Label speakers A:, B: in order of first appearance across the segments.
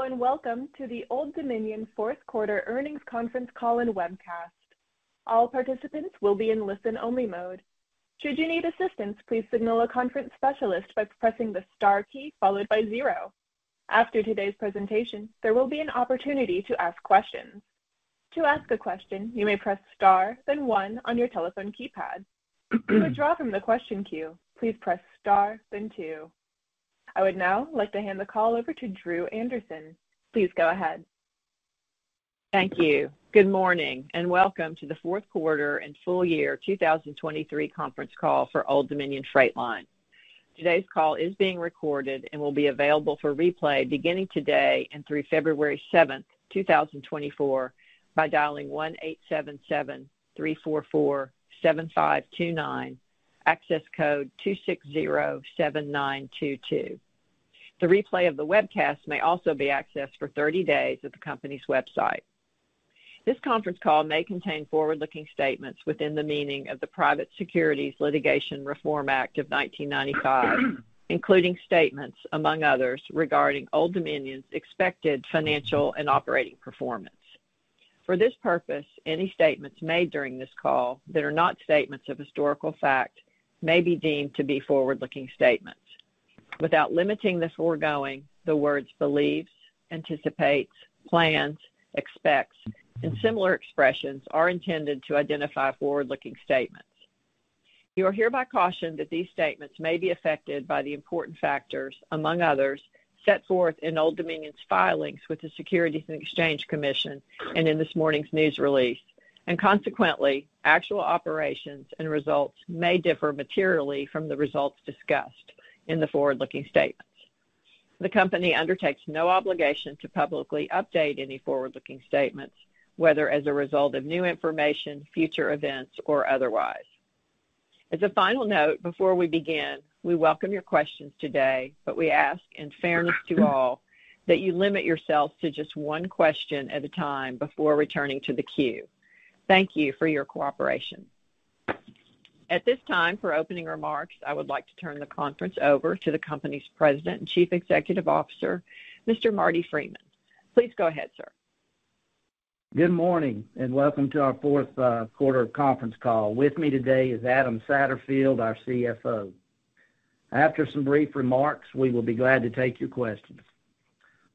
A: and welcome to the Old Dominion fourth quarter earnings conference call and webcast. All participants will be in listen-only mode. Should you need assistance, please signal a conference specialist by pressing the star key followed by 0. After today's presentation, there will be an opportunity to ask questions. To ask a question, you may press star, then 1 on your telephone keypad. To withdraw from the question queue, please press star, then 2. I would now like to hand the call over to Drew Anderson. Please go ahead.
B: Thank you. Good morning and welcome to the fourth quarter and full year 2023 conference call for Old Dominion Freight Line. Today's call is being recorded and will be available for replay beginning today and through February 7th, 2024 by dialing 1-877-344-7529, access code 2607922. The replay of the webcast may also be accessed for 30 days at the company's website. This conference call may contain forward-looking statements within the meaning of the Private Securities Litigation Reform Act of 1995, including statements, among others, regarding Old Dominion's expected financial and operating performance. For this purpose, any statements made during this call that are not statements of historical fact may be deemed to be forward-looking statements. Without limiting the foregoing, the words believes, anticipates, plans, expects, and similar expressions are intended to identify forward-looking statements. You are hereby cautioned that these statements may be affected by the important factors, among others, set forth in Old Dominion's filings with the Securities and Exchange Commission and in this morning's news release, and consequently, actual operations and results may differ materially from the results discussed in the forward-looking statements. The company undertakes no obligation to publicly update any forward-looking statements, whether as a result of new information, future events, or otherwise. As a final note, before we begin, we welcome your questions today, but we ask, in fairness to all, that you limit yourselves to just one question at a time before returning to the queue. Thank you for your cooperation. At this time, for opening remarks, I would like to turn the conference over to the company's President and Chief Executive Officer, Mr. Marty Freeman. Please go ahead, sir.
C: Good morning and welcome to our fourth quarter conference call. With me today is Adam Satterfield, our CFO. After some brief remarks, we will be glad to take your questions.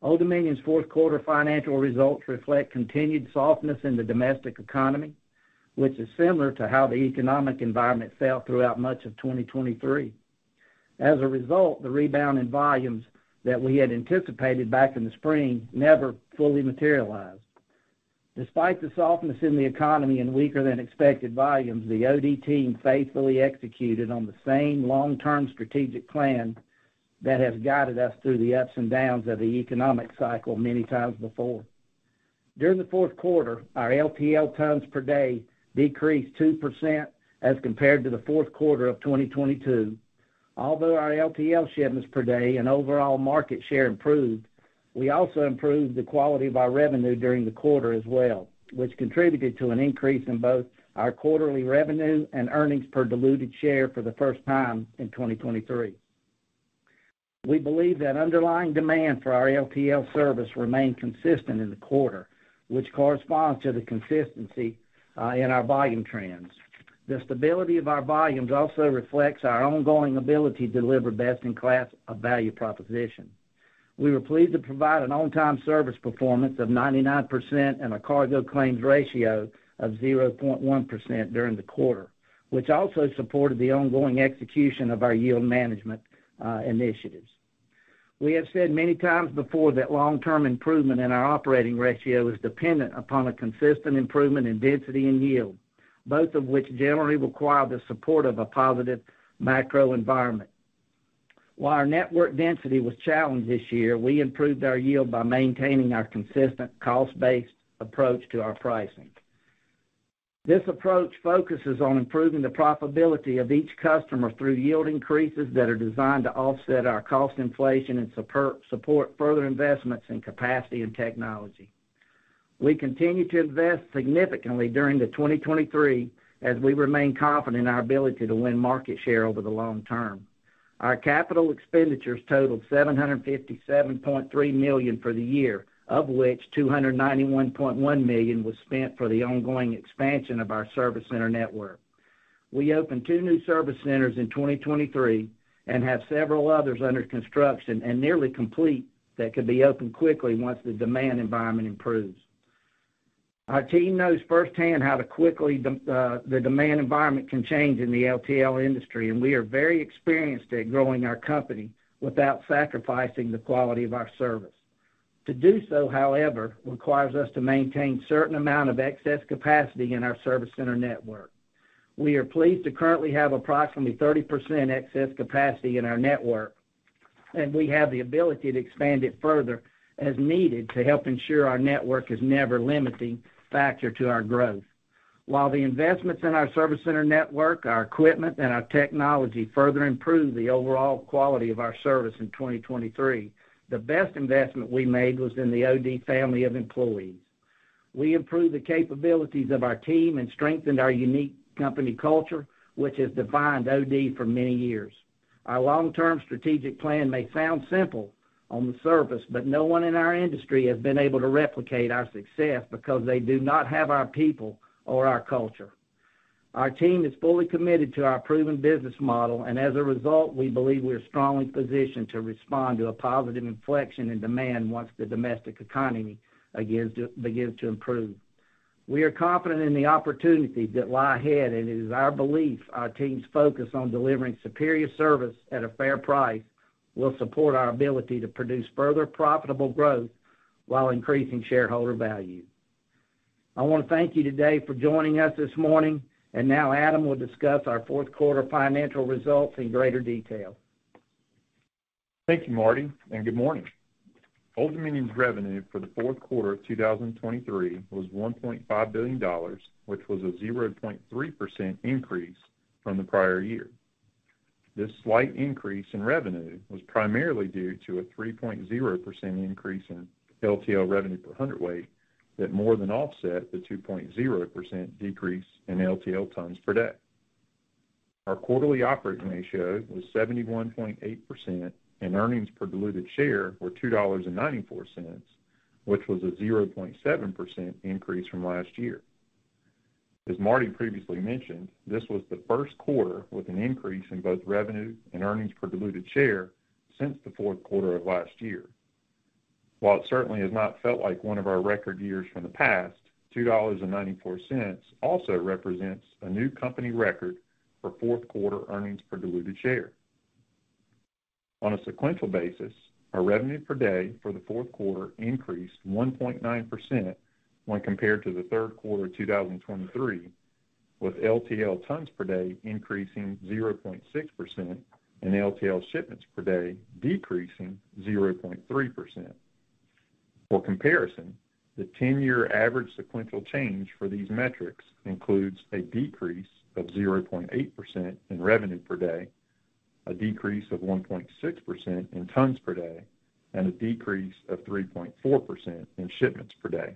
C: Old Dominion's fourth quarter financial results reflect continued softness in the domestic economy, which is similar to how the economic environment felt throughout much of 2023. As a result, the rebound in volumes that we had anticipated back in the spring never fully materialized. Despite the softness in the economy and weaker than expected volumes, the OD team faithfully executed on the same long-term strategic plan that has guided us through the ups and downs of the economic cycle many times before. During the fourth quarter, our LTL tons per day decreased 2% as compared to the fourth quarter of 2022. Although our LTL shipments per day and overall market share improved, we also improved the quality of our revenue during the quarter as well, which contributed to an increase in both our quarterly revenue and earnings per diluted share for the first time in 2023. We believe that underlying demand for our LTL service remained consistent in the quarter, which corresponds to the consistency in our volume trends. The stability of our volumes also reflects our ongoing ability to deliver best-in-class value proposition. We were pleased to provide an on-time service performance of 99% and a cargo claims ratio of 0.1% during the quarter, which also supported the ongoing execution of our yield management initiatives. We have said many times before that long-term improvement in our operating ratio is dependent upon a consistent improvement in density and yield, both of which generally require the support of a positive macro environment. While our network density was challenged this year, we improved our yield by maintaining our consistent cost-based approach to our pricing. This approach focuses on improving the profitability of each customer through yield increases that are designed to offset our cost inflation and support further investments in capacity and technology. We continue to invest significantly during the 2023 as we remain confident in our ability to win market share over the long term. Our capital expenditures totaled $757.3 million for the year, of which $291.1 million was spent for the ongoing expansion of our service center network. We opened 2 new service centers in 2023 and have several others under construction and nearly complete that could be opened quickly once the demand environment improves. Our team knows firsthand how quickly the demand environment can change in the LTL industry, and we are very experienced at growing our company without sacrificing the quality of our service. To do so, however, requires us to maintain a certain amount of excess capacity in our service center network. We are pleased to currently have approximately 30% excess capacity in our network, and we have the ability to expand it further as needed to help ensure our network is never limiting factor to our growth. While the investments in our service center network, our equipment, and our technology further improve the overall quality of our service in 2023, the best investment we made was in the OD family of employees. We improved the capabilities of our team and strengthened our unique company culture, which has defined OD for many years. Our long-term strategic plan may sound simple on the surface, but no one in our industry has been able to replicate our success because they do not have our people or our culture. Our team is fully committed to our proven business model, and as a result, we believe we are strongly positioned to respond to a positive inflection in demand once the domestic economy begins to improve. We are confident in the opportunities that lie ahead, and it is our belief our team's focus on delivering superior service at a fair price will support our ability to produce further profitable growth while increasing shareholder value. I want to thank you today for joining us this morning, and now Adam will discuss our fourth quarter financial results in greater detail.
D: Thank you, Marty, and good morning. Old Dominion's revenue for the fourth quarter of 2023 was $1.5 billion, which was a 0.3% increase from the prior year. This slight increase in revenue was primarily due to a 3.0% increase in LTL revenue per hundredweight that more than offset the 2.0% decrease in LTL tons per day. Our quarterly operating ratio was 71.8%, and earnings per diluted share were $2.94, which was a 0.7% increase from last year. As Marty previously mentioned, this was the first quarter with an increase in both revenue and earnings per diluted share since the fourth quarter of last year. While it certainly has not felt like one of our record years from the past, $2.94 also represents a new company record for fourth quarter earnings per diluted share. On a sequential basis, our revenue per day for the fourth quarter increased 1.9% when compared to the third quarter of 2023, with LTL tons per day increasing 0.6% and LTL shipments per day decreasing 0.3%. For comparison, the 10-year average sequential change for these metrics includes a decrease of 0.8% in revenue per day, a decrease of 1.6% in tons per day, and a decrease of 3.4% in shipments per day.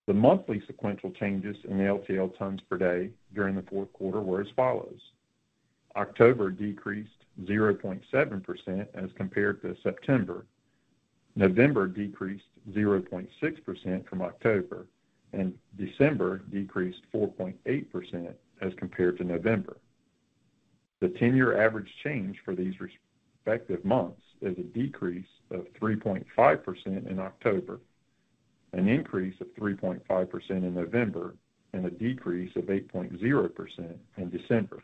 D: The monthly sequential changes in LTL tons per day during the fourth quarter were as follows. October decreased 0.7% as compared to September. November decreased 0.6% from October, and December decreased 4.8% as compared to November. The 10-year average change for these respective months is a decrease of 3.5% in October, an increase of 3.5% in November, and a decrease of 8.0% in December.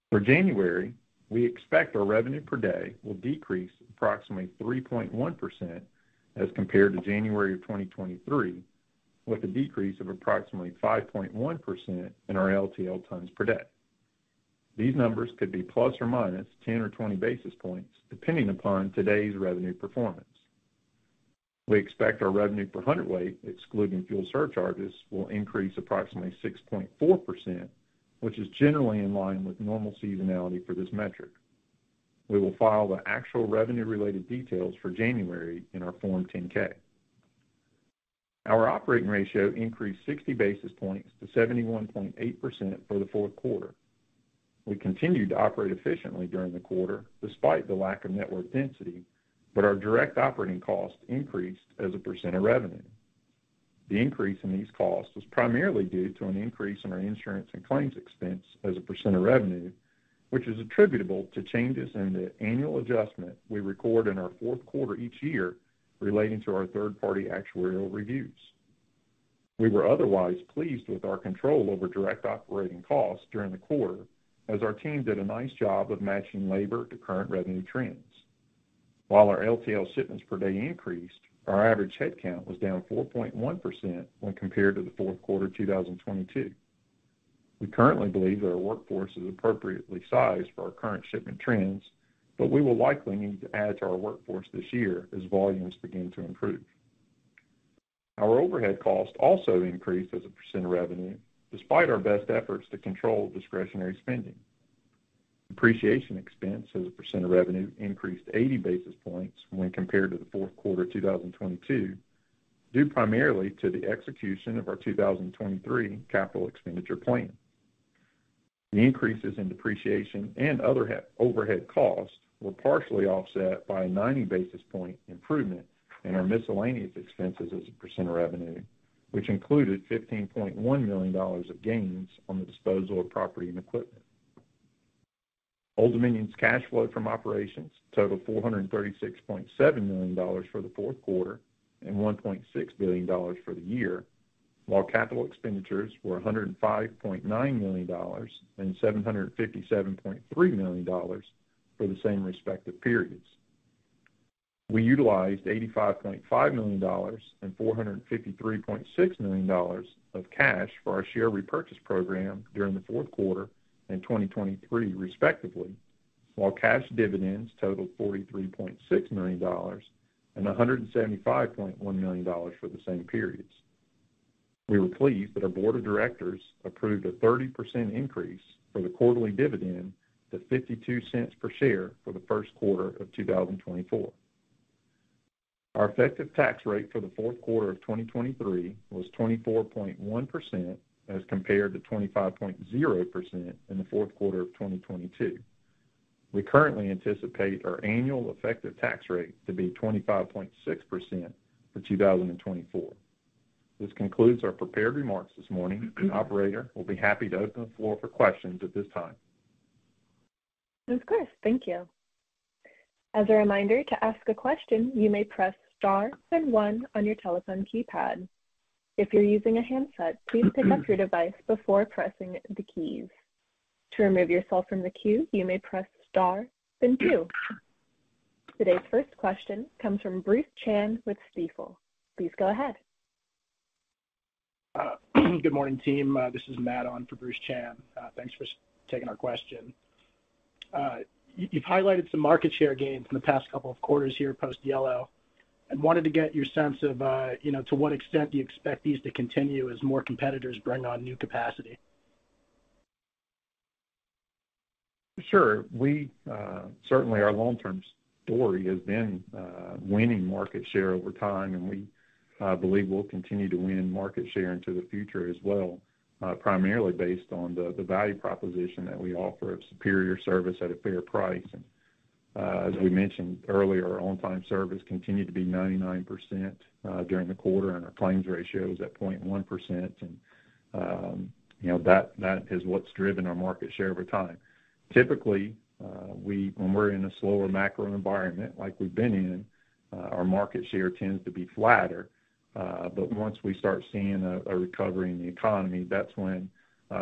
D: For January, we expect our revenue per day will decrease approximately 3.1% as compared to January of 2023, with a decrease of approximately 5.1% in our LTL tons per day. These numbers could be plus or minus 10 or 20 basis points, depending upon today's revenue performance. We expect our revenue per hundredweight, excluding fuel surcharges, will increase approximately 6.4%, which is generally in line with normal seasonality for this metric. We will file the actual revenue-related details for January in our Form 10-K. Our operating ratio increased 60 basis points to 71.8% for the fourth quarter. We continued to operate efficiently during the quarter despite the lack of network density, but our direct operating costs increased as a percent of revenue. The increase in these costs was primarily due to an increase in our insurance and claims expense as a percent of revenue, which is attributable to changes in the annual adjustment we record in our fourth quarter each year relating to our third-party actuarial reviews. We were otherwise pleased with our control over direct operating costs during the quarter, as our team did a nice job of matching labor to current revenue trends. While our LTL shipments per day increased, our average headcount was down 4.1% when compared to the fourth quarter 2022. We currently believe that our workforce is appropriately sized for our current shipment trends, but we will likely need to add to our workforce this year as volumes begin to improve. Our overhead costs also increased as a percent of revenue, despite our best efforts to control discretionary spending. Depreciation expense as a percent of revenue increased 80 basis points when compared to the fourth quarter 2022, due primarily to the execution of our 2023 capital expenditure plan. The increases in depreciation and other overhead costs were partially offset by a 90 basis point improvement in our miscellaneous expenses as a percent of revenue, which included $15.1 million of gains on the disposal of property and equipment. Old Dominion's cash flow from operations totaled $436.7 million for the fourth quarter and $1.6 billion for the year, while capital expenditures were $105.9 million and $757.3 million for the same respective periods. We utilized $85.5 million and $453.6 million of cash for our share repurchase program during the fourth quarter and 2023, respectively, while cash dividends totaled $43.6 million and $175.1 million for the same periods. We were pleased that our board of directors approved a 30% increase for the quarterly dividend to 52 cents per share for the first quarter of 2024. Our effective tax rate for the fourth quarter of 2023 was 24.1%, as compared to 25.0% in the fourth quarter of 2022. We currently anticipate our annual effective tax rate to be 25.6% for 2024. This concludes our prepared remarks this morning. Operator, we'll be happy to open the floor for questions at this time.
A: Of course, thank you. As a reminder, to ask a question, you may press star and 1 on your telephone keypad. If you're using a handset, please pick up your device before pressing the keys. To remove yourself from the queue, you may press star, then 2. Today's first question comes from Bruce Chan with Stifel. Please go ahead.
E: Good morning, team. This is Matt on for Bruce Chan. Thanks for taking our question. You've highlighted some market share gains in the past couple of quarters here post-Yellow, and wanted to get your sense of, to what extent do you expect these to continue as more competitors bring on new capacity?
D: Sure. We certainly, our long-term story has been winning market share over time, and we believe we'll continue to win market share into the future as well, primarily based on the value proposition that we offer of superior service at a fair price. And as we mentioned earlier, our on-time service continued to be 99% during the quarter, and our claims ratio is at 0.1%. And that is what's driven our market share over time. Typically, when we're in a slower macro environment like we've been in, our market share tends to be flatter. But once we start seeing a recovery in the economy, that's when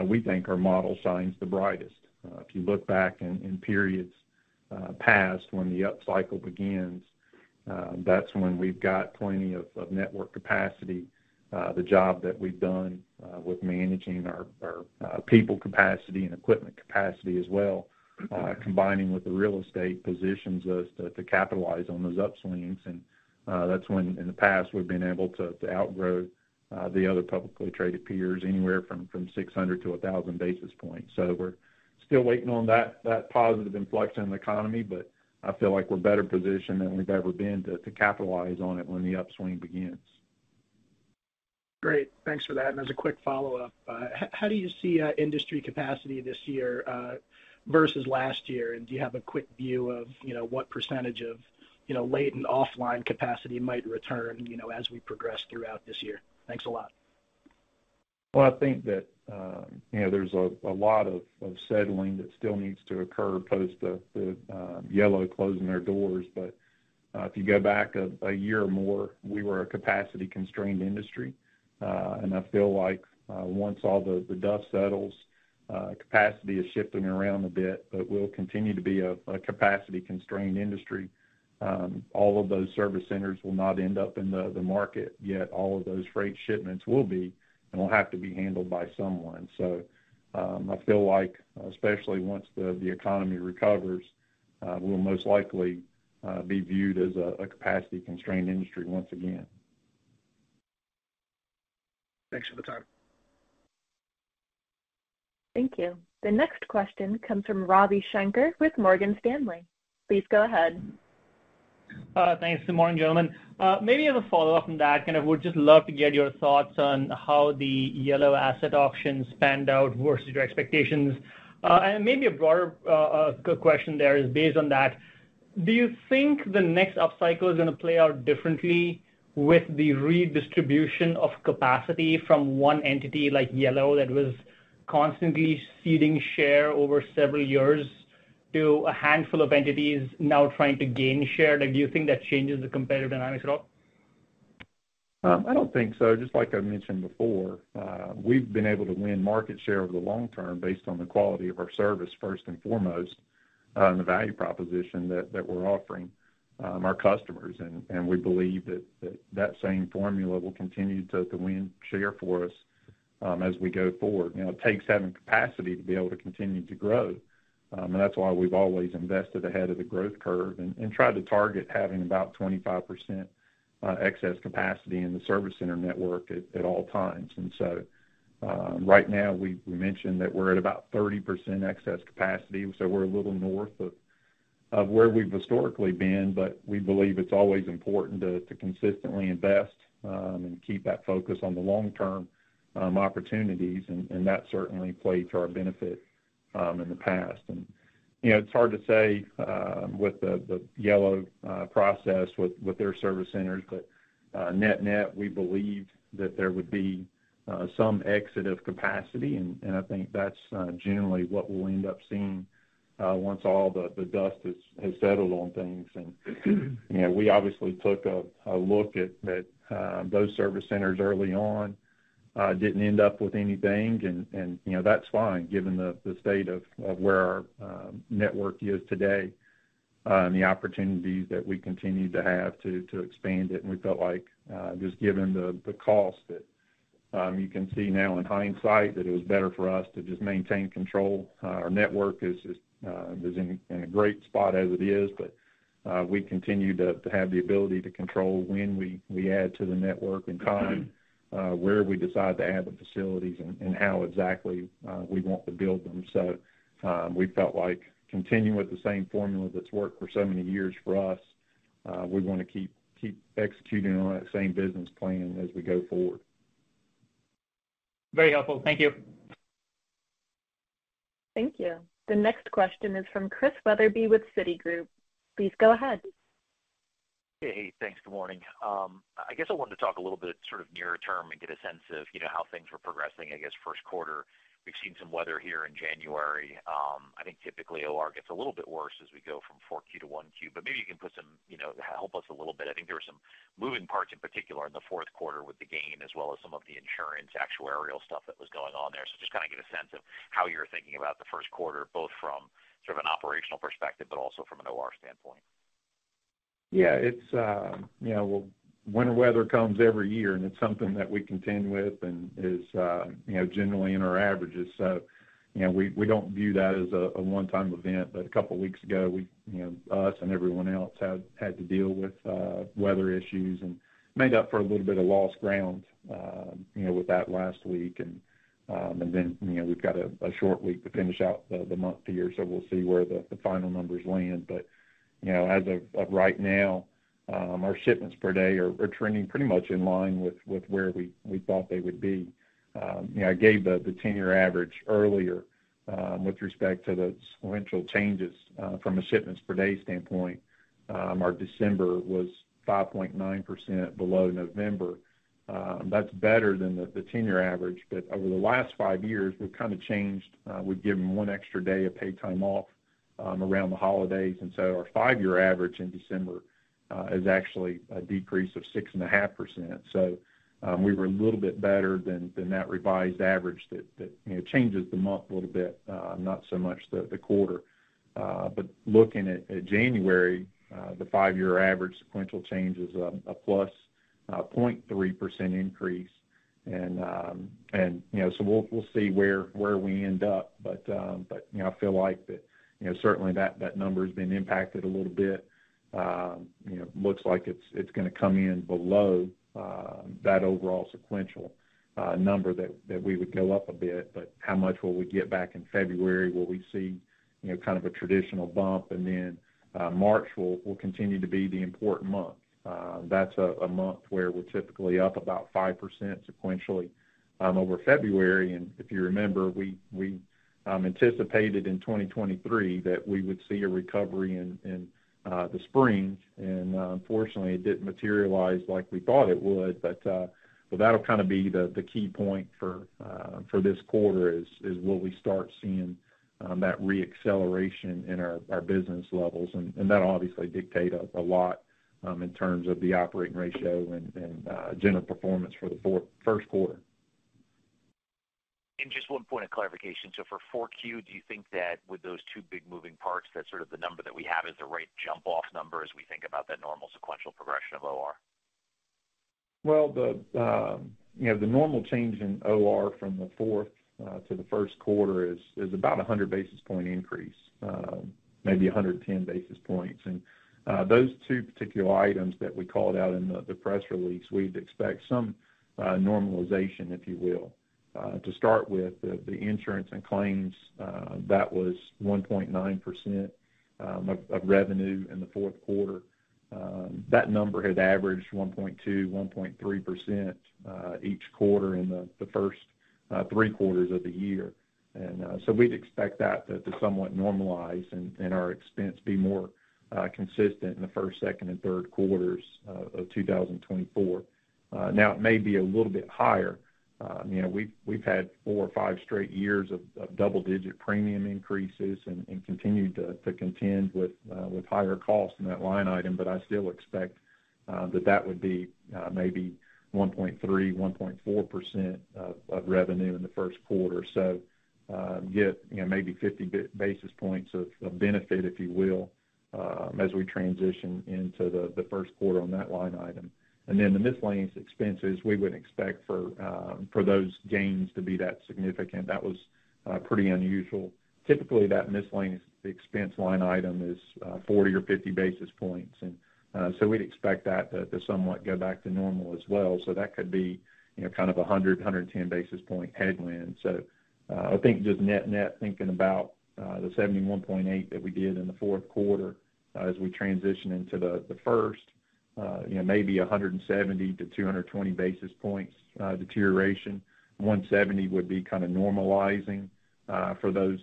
D: we think our model shines the brightest. If you look back in periods past, when the upcycle begins, that's when we've got plenty of network capacity. The job that we've done with managing our people capacity and equipment capacity as well, combining with the real estate, positions us to capitalize on those upswings. And that's when, in the past, we've been able to outgrow the other publicly traded peers anywhere from 600 to 1,000 basis points. So we're still waiting on that positive inflection in the economy, but I feel like we're better positioned than we've ever been to capitalize on it when the upswing begins.
E: Great. Thanks for that. And as a quick follow-up, how do you see industry capacity this year versus last year? And do you have a quick view of, what percentage of, latent offline capacity might return, as we progress throughout this year? Thanks a lot.
D: Well, I think that, there's a lot of settling that still needs to occur post the Yellow closing their doors. But if you go back a year or more, we were a capacity-constrained industry. And I feel like once all the dust settles, capacity is shifting around a bit, but we'll continue to be a capacity-constrained industry. All of those service centers will not end up in the market, yet all of those freight shipments will be and will have to be handled by someone. So I feel like, especially once the economy recovers, we'll most likely be viewed as a capacity-constrained industry once again.
E: Thanks for the time.
A: Thank you. The next question comes from Ravi Shanker with Morgan Stanley. Please go ahead.
F: Thanks. Good morning, gentlemen. Maybe as a follow-up on that, would just love to get your thoughts on how the Yellow asset auctions panned out versus your expectations. And maybe a broader question there is based on that. Do you think the next upcycle is going to play out differently with the redistribution of capacity from one entity like Yellow that was constantly ceding share over several years to a handful of entities now trying to gain share? Do you think that changes the competitive dynamics at all?
D: I don't think so. Just like I mentioned before, we've been able to win market share over the long term based on the quality of our service first and foremost, and the value proposition that we're offering our customers. And we believe that same formula will continue to win share for us as we go forward. It takes having capacity to be able to continue to grow. And that's why we've always invested ahead of the growth curve and tried to target having about 25% excess capacity in the service center network at all times. And so right now we mentioned that we're at about 30% excess capacity, so we're a little north of where we've historically been, but we believe it's always important to consistently invest and keep that focus on the long-term opportunities, and that certainly played to our benefit in the past. And it's hard to say with the Yellow process with their service centers, but net we believed that there would be some exit of capacity, and I think that's generally what we'll end up seeing once all the dust has settled on things. And we obviously took a look at those service centers early on. Didn't end up with anything, and that's fine given the state of where our network is today and the opportunities that we continue to have to expand it. And we felt like just given the cost that you can see now in hindsight that it was better for us to just maintain control. Our network is in a great spot as it is, but we continue to have the ability to control when we add to the network and time. Where we decide to add the facilities and how exactly we want to build them. So we felt like continuing with the same formula that's worked for so many years for us, we want to keep executing on that same business plan as we go forward.
F: Very helpful. Thank you.
A: Thank you. The next question is from Chris Wetherbee with Citigroup. Please go ahead.
G: Hey, thanks. Good morning. I guess I wanted to talk a little bit sort of nearer term and get a sense of, how things were progressing. I guess first quarter, we've seen some weather here in January. I think typically OR gets a little bit worse as we go from 4Q to 1Q, but maybe you can put some, help us a little bit. I think there were some moving parts in particular in the fourth quarter with the gain as well as some of the insurance actuarial stuff that was going on there. So just kind of get a sense of how you're thinking about the first quarter, both from sort of an operational perspective, but also from an OR standpoint.
D: Yeah, it's, winter weather comes every year, and it's something that we contend with and is, generally in our averages. So, we don't view that as a one-time event, but a couple of weeks ago, we, us and everyone else had to deal with weather issues and made up for a little bit of lost ground, with that last week. And then, we've got a short week to finish out the month here, so we'll see where the final numbers land. But as of right now, our shipments per day are trending pretty much in line with where we thought they would be. I gave the 10-year average earlier, with respect to the sequential changes from a shipments per day standpoint. Our December was 5.9% below November. That's better than the 10-year average, but over the last 5 years, we've kind of changed. We've given one extra day of paid time off around the holidays, and so our 5-year average in December is actually a decrease of 6.5%. So we were a little bit better than that revised average that changes the month a little bit, not so much the quarter. But looking at January, the 5-year average sequential change is a plus 0.3% increase, and so we'll see where we end up, but I feel like that certainly that number has been impacted a little bit. Looks like it's going to come in below that overall sequential number that we would go up a bit, but how much will we get back in February? Will we see kind of a traditional bump, and then March will continue to be the important month. That's a month where we're typically up about 5% sequentially over February. And if you remember, we anticipated in 2023 that we would see a recovery in the spring, and unfortunately it didn't materialize like we thought it would. But that'll kind of be the key point for this quarter is will we start seeing that reacceleration in our business levels, and that'll obviously dictate a lot in terms of the operating ratio and general performance for the first quarter.
G: And just one point of clarification. So for 4Q, do you think that with those two big moving parts, that sort of the number that we have is the right jump-off number as we think about that normal sequential progression of OR?
D: Well, the normal change in OR from the fourth to the first quarter is about 100 basis point increase, maybe 110 basis points. And those two particular items that we called out in the press release, we'd expect some normalization, if you will. To start with, the insurance and claims, that was 1.9% of revenue in the fourth quarter. That number had averaged 1.2%, 1.3% each quarter in the first 3 quarters of the year. And so we'd expect that to somewhat normalize and our expense be more consistent in the first, second, and third quarters of 2024. Now, it may be a little bit higher. We've had 4 or 5 straight years of double-digit premium increases and continued to contend with higher costs in that line item, but I still expect that would be maybe 1.3, 1.4% of revenue in the first quarter. So get maybe 50 basis points of benefit, if you will, as we transition into the first quarter on that line item. And then the miscellaneous expenses, we wouldn't expect for those gains to be that significant. That was pretty unusual. Typically, that miscellaneous expense line item is 40 or 50 basis points, and so we'd expect that to somewhat go back to normal as well. So that could be kind of 100, 110 basis point headwind. So I think just net thinking about the 71.8 that we did in the fourth quarter as we transition into the first. Maybe 170 to 220 basis points deterioration. 170 would be kind of normalizing for those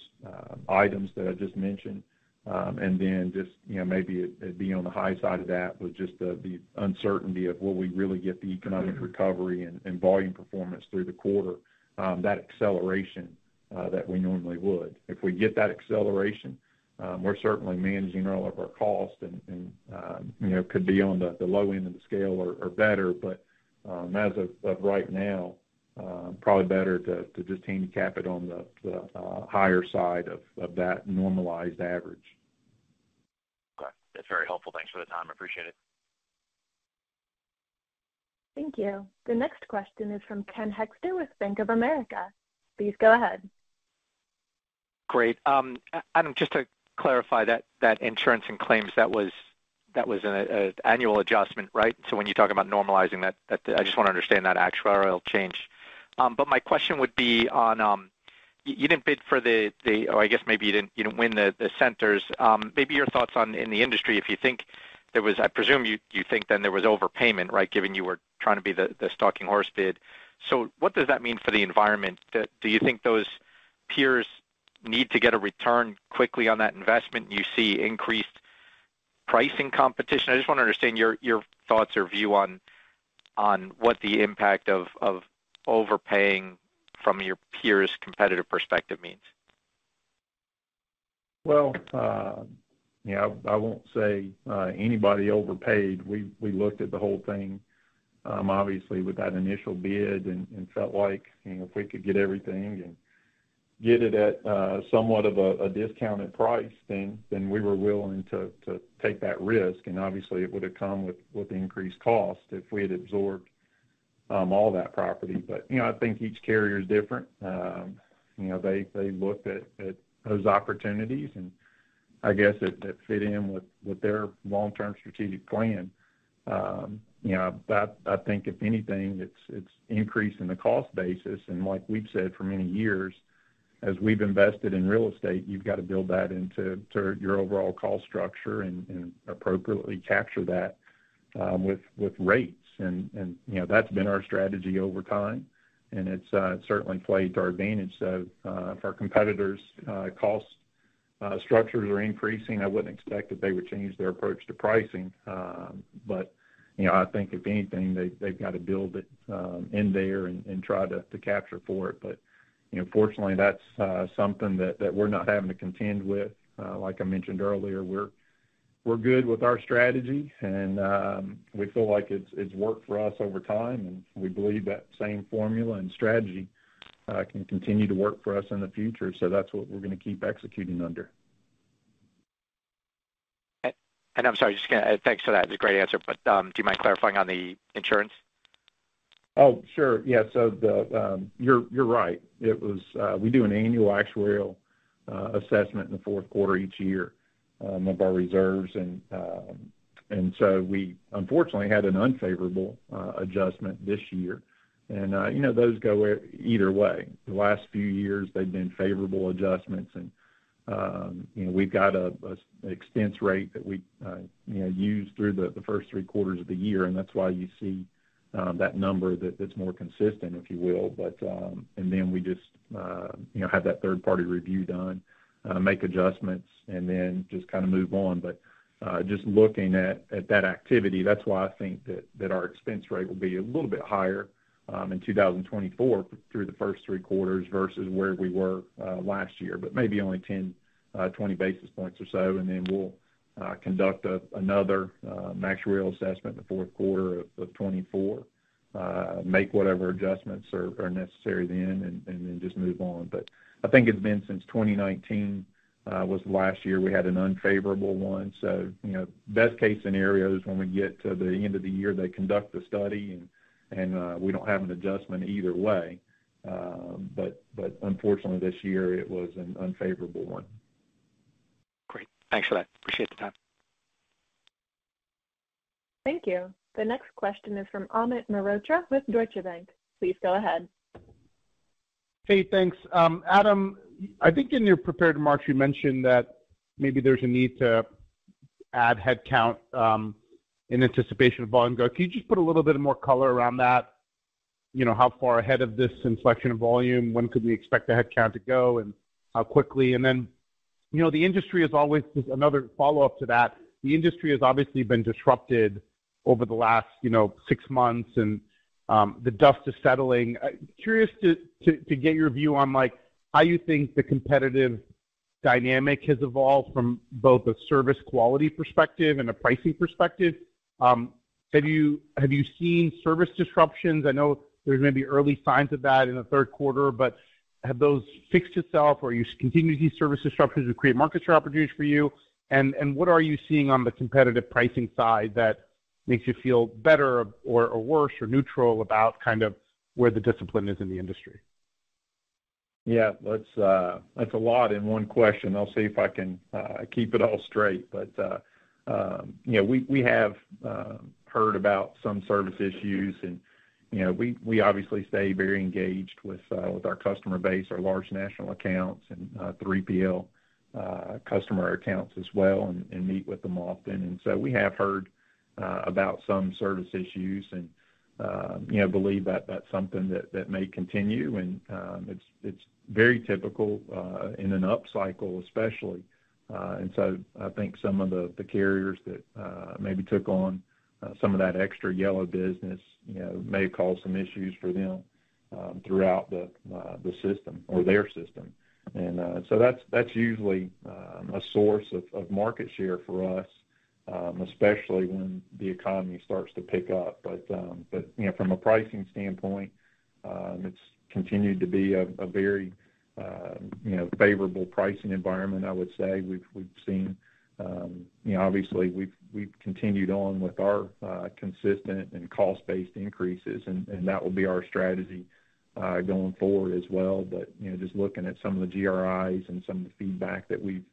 D: items that I just mentioned. And then just, maybe it'd be on the high side of that with just the uncertainty of will we really get the economic recovery and volume performance through the quarter, that acceleration that we normally would. If we get that acceleration, we're certainly managing all of our costs and could be on the low end of the scale or better. But as of right now, probably better to just handicap it on the higher side of that normalized average.
G: Okay. That's very helpful. Thanks for the time. I appreciate it.
A: Thank you. The next question is from Ken Hoexter with Bank of America. Please go ahead.
H: Great. Adam, just to clarify that insurance and claims, that was an annual adjustment, right? So when you talk about normalizing that, I just want to understand that actuarial change. But my question would be on you didn't bid for or I guess maybe you didn't win the centers. Maybe your thoughts on in the industry, if you think there was, I presume you think then there was overpayment, right? Given you were trying to be the stalking horse bid. So what does that mean for the environment? Do you think those peers need to get a return quickly on that investment, and you see increased pricing competition? I just want to understand your thoughts or view on what the impact of overpaying from your peers' competitive perspective means.
D: Well, I won't say anybody overpaid. We looked at the whole thing, obviously with that initial bid, and felt like if we could get everything and get it at somewhat of a discounted price, then we were willing to take that risk. And obviously, it would have come with increased cost if we had absorbed all that property. But I think each carrier is different. They looked at those opportunities, and I guess it fit in with their long-term strategic plan. I think if anything, it's increasing the cost basis, and like we've said for many years, as we've invested in real estate, you've got to build that into your overall cost structure and appropriately capture that with rates, and that's been our strategy over time, and it's certainly played to our advantage. So if our competitors' cost structures are increasing, I wouldn't expect that they would change their approach to pricing. But I think if anything, they've got to build it in there and try to capture for it. But fortunately, that's something that we're not having to contend with. Like I mentioned earlier, we're good with our strategy, and we feel like it's worked for us over time, and we believe that same formula and strategy can continue to work for us in the future. So that's what we're going to keep executing under.
H: And I'm sorry, thanks for that. It's a great answer. But do you mind clarifying on the insurance?
D: Oh, sure. Yeah. So you're right. It was we do an annual actuarial assessment in the fourth quarter each year of our reserves, and so we unfortunately had an unfavorable adjustment this year, and those go either way. The last few years they've been favorable adjustments, and we've got a expense rate that we use through the first 3 quarters of the year, and that's why you see that number that's more consistent, if you will. But and then we just have that third-party review done, make adjustments, and then just kind of move on. But just looking at that activity, that's why I think that our expense rate will be a little bit higher in 2024 through the first 3 quarters versus where we were last year, but maybe only 10, 20 basis points or so, and then we'll conduct another actuarial assessment in the fourth quarter of 24, make whatever adjustments are necessary then, and then just move on. But I think it's been since 2019 was the last year we had an unfavorable one. So, best case scenarios when we get to the end of the year, they conduct the study, and we don't have an adjustment either way. But unfortunately this year it was an unfavorable one.
H: Great. Thanks for that. Appreciate the time.
A: Thank you. The next question is from Amit Mehrotra with Deutsche Bank. Please go ahead.
I: Hey, thanks. Adam, I think in your prepared remarks you mentioned that maybe there's a need to add headcount in anticipation of volume growth. Can you just put a little bit more color around that? How far ahead of this inflection of volume, when could we expect the headcount to go, and how quickly? And then, the industry is always, another follow-up to that, the industry has obviously been disrupted over the last, 6 months, and the dust is settling. Curious to get your view on how you think the competitive dynamic has evolved from both a service quality perspective and a pricing perspective. Have you seen service disruptions? I know there's maybe early signs of that in the third quarter, but have those fixed itself, or you continue to see service disruptions to create market share opportunities for you? And what are you seeing on the competitive pricing side that makes you feel better or worse or neutral about kind of where the discipline is in the industry?
D: Yeah, that's a lot in one question. I'll see if I can keep it all straight. But we have heard about some service issues, and we obviously stay very engaged with our customer base, our large national accounts, and 3PL customer accounts as well, and meet with them often. And so we have heard about some service issues, and believe that that's something that may continue, and it's very typical in an upcycle especially. And so I think some of the carriers that maybe took on some of that extra yellow business, may have caused some issues for them throughout the system or their system. And so that's usually a source of market share for us, especially when the economy starts to pick up. But from a pricing standpoint, it's continued to be a very favorable pricing environment. I would say we've seen, obviously we've continued on with our consistent and cost-based increases, and that will be our strategy going forward as well. But just looking at some of the GRIs and some of the feedback that we've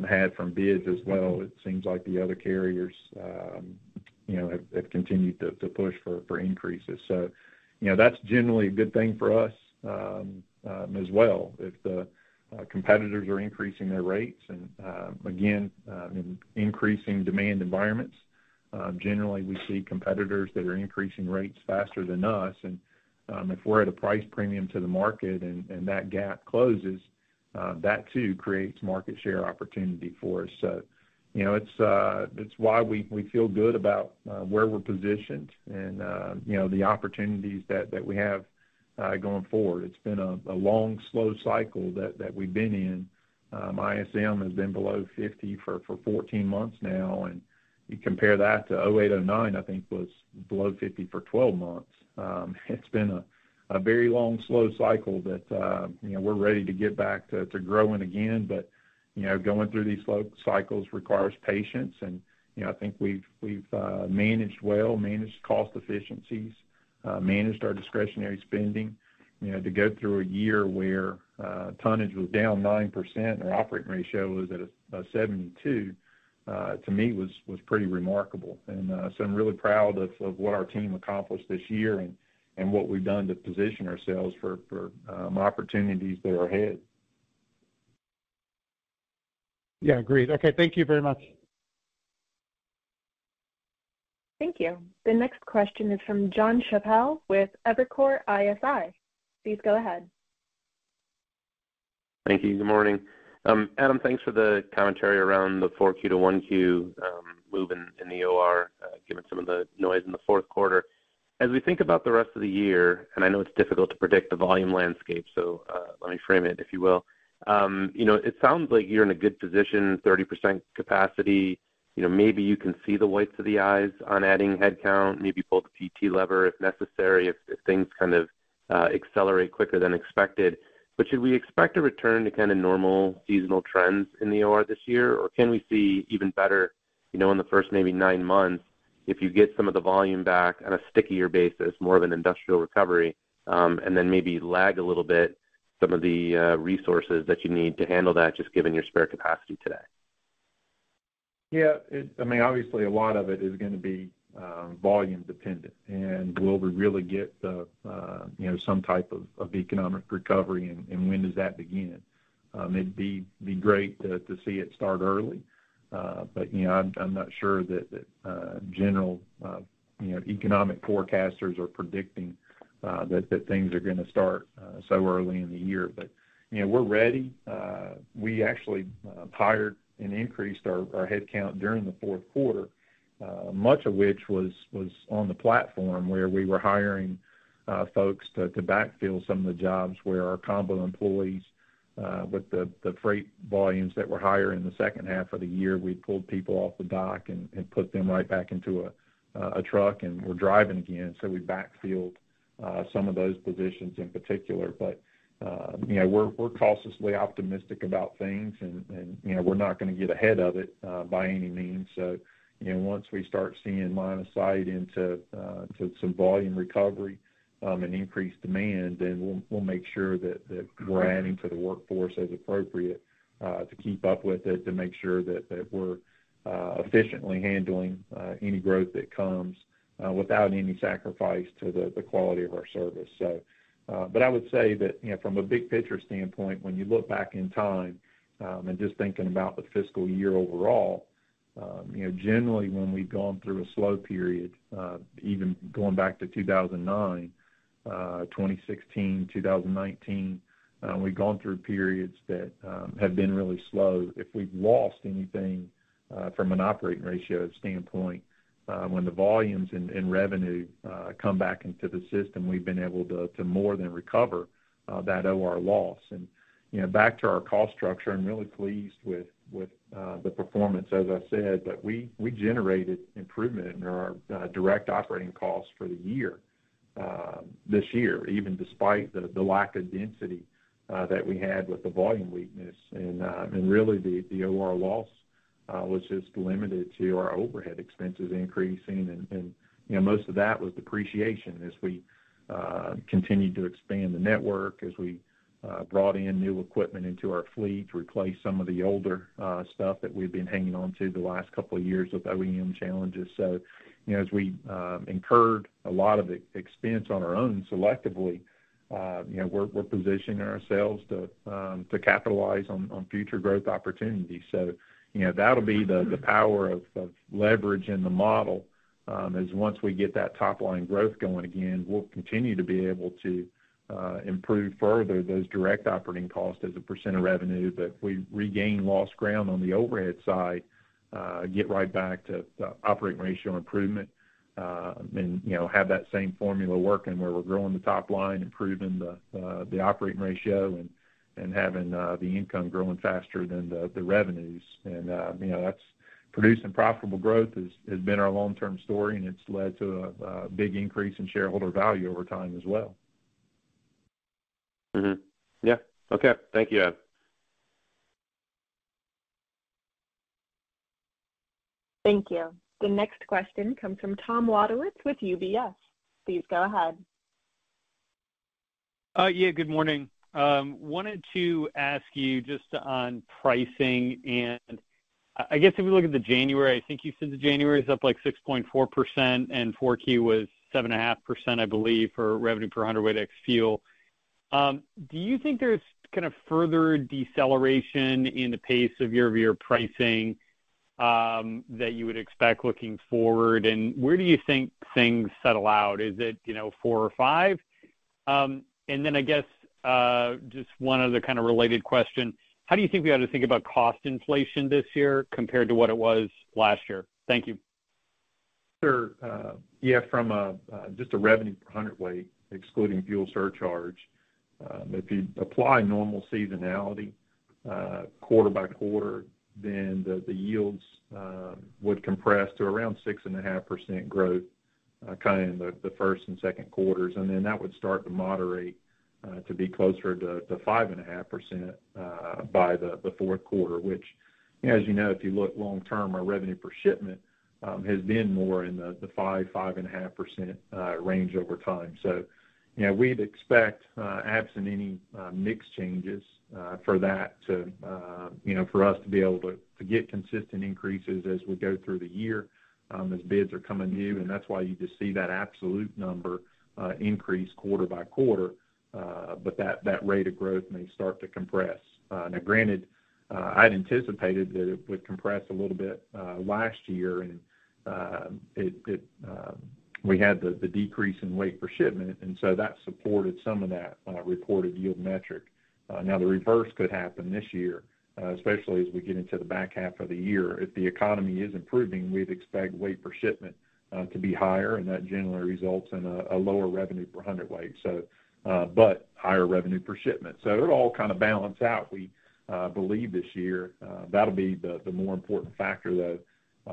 D: had from bids as well, it seems like the other carriers have continued to push for increases. So that's generally a good thing for us as well. If the competitors are increasing their rates and again in increasing demand environments, generally we see competitors that are increasing rates faster than us, and if we're at a price premium to the market and that gap closes, that too creates market share opportunity for us. So it's why we feel good about where we're positioned and the opportunities that we have going forward. It's been a long, slow cycle that we've been in. ISM has been below 50 for 14 months now, and you compare that to 0809, I think was below 50 for 12 months. It's been a very long, slow cycle that we're ready to get back to growing again. But going through these slow cycles requires patience, and I think we've managed cost efficiencies, managed our discretionary spending. To go through a year where tonnage was down 9% and our operating ratio was at a 72, to me was pretty remarkable. And so I'm really proud of what our team accomplished this year and what we've done to position ourselves for opportunities that are ahead.
I: Yeah, great. Okay, thank you very much.
A: Thank you. The next question is from Jon Chappell with Evercore ISI. Please go ahead.
J: Thank you. Good morning. Adam, thanks for the commentary around the 4Q to 1Q move in the OR, given some of the noise in the fourth quarter. As we think about the rest of the year, and I know it's difficult to predict the volume landscape, so let me frame it, if you will. It sounds like you're in a good position, 30% capacity. Maybe you can see the whites of the eyes on adding headcount, maybe pull the PT lever if necessary, if things kind of accelerate quicker than expected. But should we expect a return to kind of normal seasonal trends in the OR this year, or can we see even better, in the first maybe 9 months, if you get some of the volume back on a stickier basis, more of an industrial recovery, and then maybe lag a little bit some of the resources that you need to handle that, just given your spare capacity today?
D: Yeah, obviously a lot of it is going to be volume dependent, and will we really get some type of economic recovery, and when does that begin? It'd be great to see it start early, but I'm not sure that general economic forecasters are predicting that things are going to start so early in the year. But we're ready. We actually hired and increased our headcount during the fourth quarter, much of which was on the platform where we were hiring folks to backfill some of the jobs where our combo employees, with the freight volumes that were higher in the second half of the year, we pulled people off the dock and put them right back into a truck, and we're driving again. So we backfilled some of those positions in particular. But we're cautiously optimistic about things, and we're not going to get ahead of it by any means. So once we start seeing line of sight into to some volume recovery and increased demand, then we'll make sure that we're adding to the workforce as appropriate to keep up with it, to make sure that we're efficiently handling any growth that comes without any sacrifice to the quality of our service. So, but I would say that from a big picture standpoint, when you look back in time and just thinking about the fiscal year overall, generally when we've gone through a slow period, even going back to 2009, 2016, 2019, we've gone through periods that have been really slow. If we've lost anything from an operating ratio standpoint, when the volumes and revenue come back into the system, we've been able to more than recover that OR loss. And back to our cost structure, I'm really pleased with the performance, as I said, but we generated improvement in our direct operating costs for the year this year, even despite the lack of density that we had with the volume weakness. And really the OR loss was just limited to our overhead expenses increasing, and most of that was depreciation as we continued to expand the network, as we brought in new equipment into our fleet to replace some of the older stuff that we've been hanging on to the last couple of years with OEM challenges. So, as we incurred a lot of expense on our own selectively, we're positioning ourselves to capitalize on future growth opportunities. So, that'll be the power of leverage in the model. Is once we get that top line growth going again, we'll continue to be able to improve further those direct operating costs as a percent of revenue, but we regain lost ground on the overhead side, get right back to the operating ratio improvement, and have that same formula working where we're growing the top line, improving the operating ratio, and having the income growing faster than the revenues. And that's producing profitable growth has been our long-term story, and it's led to a big increase in shareholder value over time as well.
J: Mm-hmm. Yeah. Okay. Thank you, Ed.
A: Thank you. The next question comes from Tom Wadewitz with UBS. Please go ahead.
K: Yeah, good morning. Wanted to ask you just on pricing, and I guess if we look at the January, I think you said the January is up like 6.4%, and 4Q was 7.5%, I believe, for revenue per hundredweight ex fuel. Do you think there's kind of further deceleration in the pace of year-over-year pricing that you would expect looking forward? And where do you think things settle out? Is it 4 or 5? And then I guess just one other kind of related question: how do you think we ought to think about cost inflation this year compared to what it was last year? Thank you.
D: Sure. Yeah, from just a revenue per hundredweight, excluding fuel surcharge, if you apply normal seasonality quarter by quarter, then the yields would compress to around 6.5% growth kind of in the first and second quarters, and then that would start to moderate to be closer to 5.5% by the fourth quarter, which, as you know, if you look long term, our revenue per shipment has been more in the 5.5% range over time. So, we'd expect, absent any mix changes, for that to, for us to be able to get consistent increases as we go through the year, as bids are coming due, and that's why you just see that absolute number increase quarter by quarter, but that rate of growth may start to compress. Now, granted, I'd anticipated that it would compress a little bit last year, and we had the decrease in weight per shipment, and so that supported some of that reported yield metric. Now, the reverse could happen this year, especially as we get into the back half of the year. If the economy is improving, we'd expect weight per shipment to be higher, and that generally results in a lower revenue per hundredweight, but higher revenue per shipment. So it'll all kind of balance out, we believe, this year. That'll be the more important factor, though.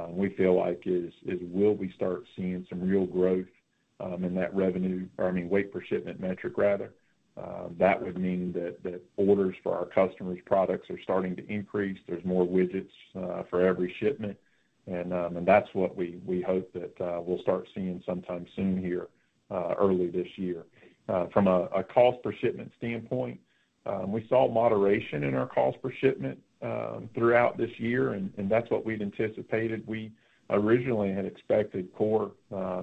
D: We feel like is will we start seeing some real growth in that weight per shipment metric, rather. That would mean that orders for our customers' products are starting to increase. There's more widgets for every shipment, and that's what we hope that we'll start seeing sometime soon here, early this year. From a cost per shipment standpoint, we saw moderation in our cost per shipment throughout this year, and that's what we'd anticipated. We originally had expected core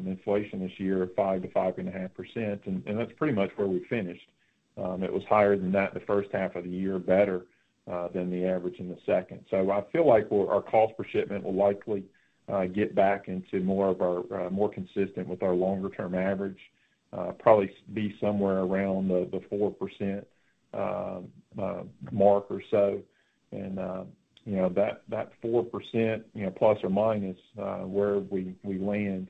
D: inflation this year of 5 to 5.5%, and that's pretty much where we finished. It was higher than that in the first half of the year, better than the average in the second. So I feel like our cost per shipment will likely get back into more of our more consistent with our longer term average, probably be somewhere around the 4% mark or so. And, that 4%, plus or minus where we land,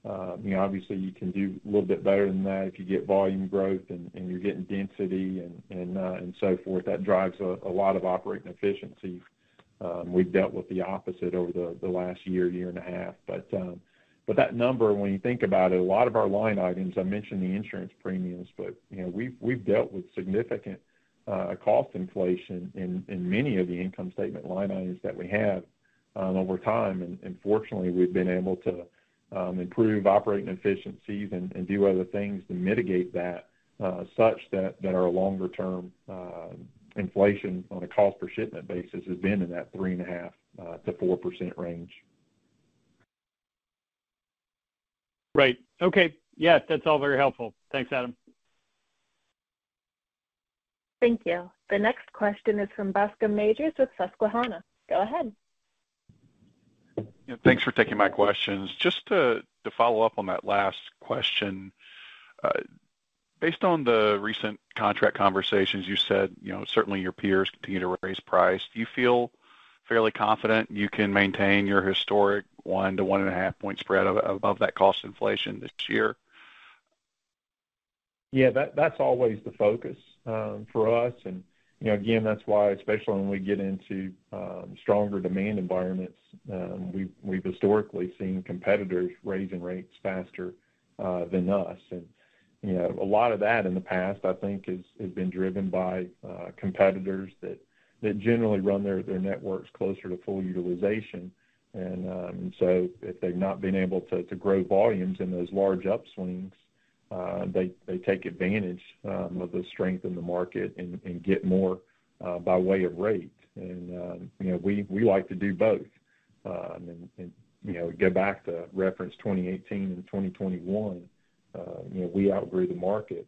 D: obviously you can do a little bit better than that if you get volume growth and you're getting density and so forth. That drives a lot of operating efficiencies. We've dealt with the opposite over the last year and a half. But that number, when you think about it, a lot of our line items, I mentioned the insurance premiums, but we've dealt with significant cost inflation in many of the income statement line items that we have over time, and fortunately we've been able to improve operating efficiencies and do other things to mitigate that, such that our longer term inflation on a cost per shipment basis has been in that 3.5% to 4% range.
K: Right. Okay. Yeah, that's all very helpful. Thanks, Adam.
A: Thank you. The next question is from Bascome Majors with Susquehanna. Go ahead.
L: Yeah, thanks for taking my questions. Just to follow up on that last question, based on the recent contract conversations, you said, certainly your peers continue to raise price. Do you feel fairly confident you can maintain your historic 1 to 1.5 point spread above that cost inflation this year?
D: Yeah, that's always the focus for us. And, again, that's why, especially when we get into stronger demand environments, we've historically seen competitors raising rates faster than us. And, a lot of that in the past, I think, has been driven by competitors that generally run their networks closer to full utilization. And so if they've not been able to grow volumes in those large upswings, they take advantage of the strength in the market and get more by way of rate. And, we like to do both. And go back to reference 2018 and 2021, we outgrew the market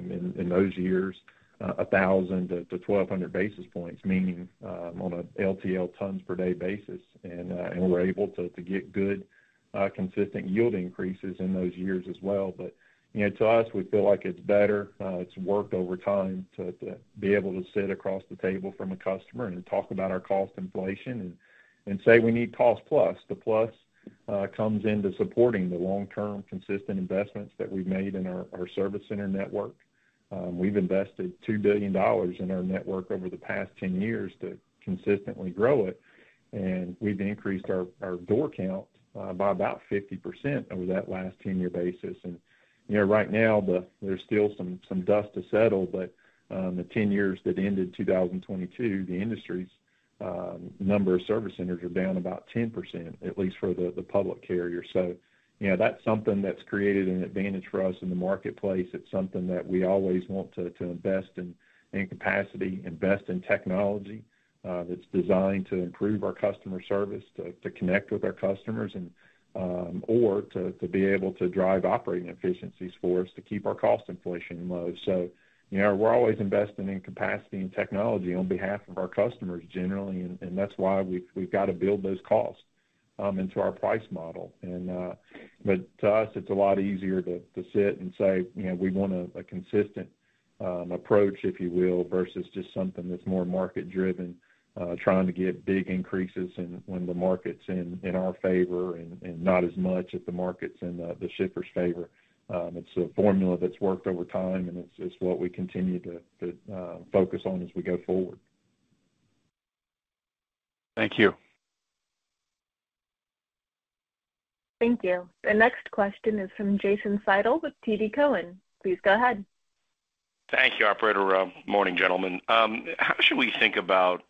D: in those years 1,000 to 1,200 basis points, meaning on a LTL tons per day basis. And we're able to get good, consistent yield increases in those years as well. But, to us, we feel like it's better. It's worked over time to be able to sit across the table from a customer and talk about our cost inflation and say we need cost plus. The plus comes into supporting the long-term consistent investments that we've made in our service center network. We've invested $2 billion in our network over the past 10 years to consistently grow it, and we've increased our door count by about 50% over that last 10-year basis. And right now there's still some dust to settle, but the 10 years that ended 2022, the industry's number of service centers are down about 10%, at least for the public carrier. So, that's something that's created an advantage for us in the marketplace. It's something that we always want to invest in capacity, invest in technology that's designed to improve our customer service, to connect with our customers, and or to be able to drive operating efficiencies for us to keep our cost inflation low. So, we're always investing in capacity and technology on behalf of our customers generally, and that's why we've got to build those costs into our price model. And but to us, it's a lot easier to sit and say, we want a consistent approach, if you will, versus just something that's more market driven, trying to get big increases when the market's in our favor and not as much if the market's in the shipper's favor. It's a formula that's worked over time, and it's what we continue to focus on as we go forward.
L: Thank you.
A: Thank you. The next question is from Jason Seidl with TD Cowen. Please go ahead.
M: Thank you, operator. Morning, gentlemen. How should we think about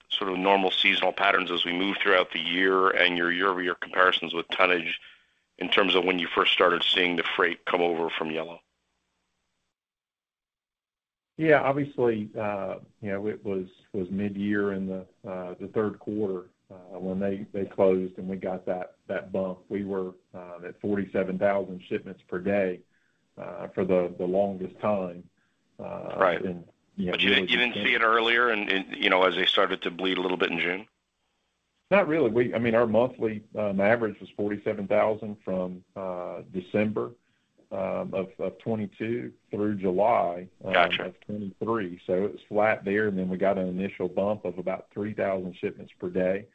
M: sort of normal seasonal patterns as we move throughout the year and your year-over-year comparisons with tonnage in terms of when you first started seeing the freight come over from Yellow?
D: Yeah, obviously, it was mid-year in the third quarter when they closed and we got that bump. We were at 47,000 shipments per day for the longest time.
M: Right.
D: And,
M: but you didn't see it earlier, and as they started to bleed a little bit in June?
D: Not really. Our monthly average was 47,000 from December of 22 through July
M: Gotcha.
D: of 23. So it was flat there, and then we got an initial bump of about 3,000 shipments per day.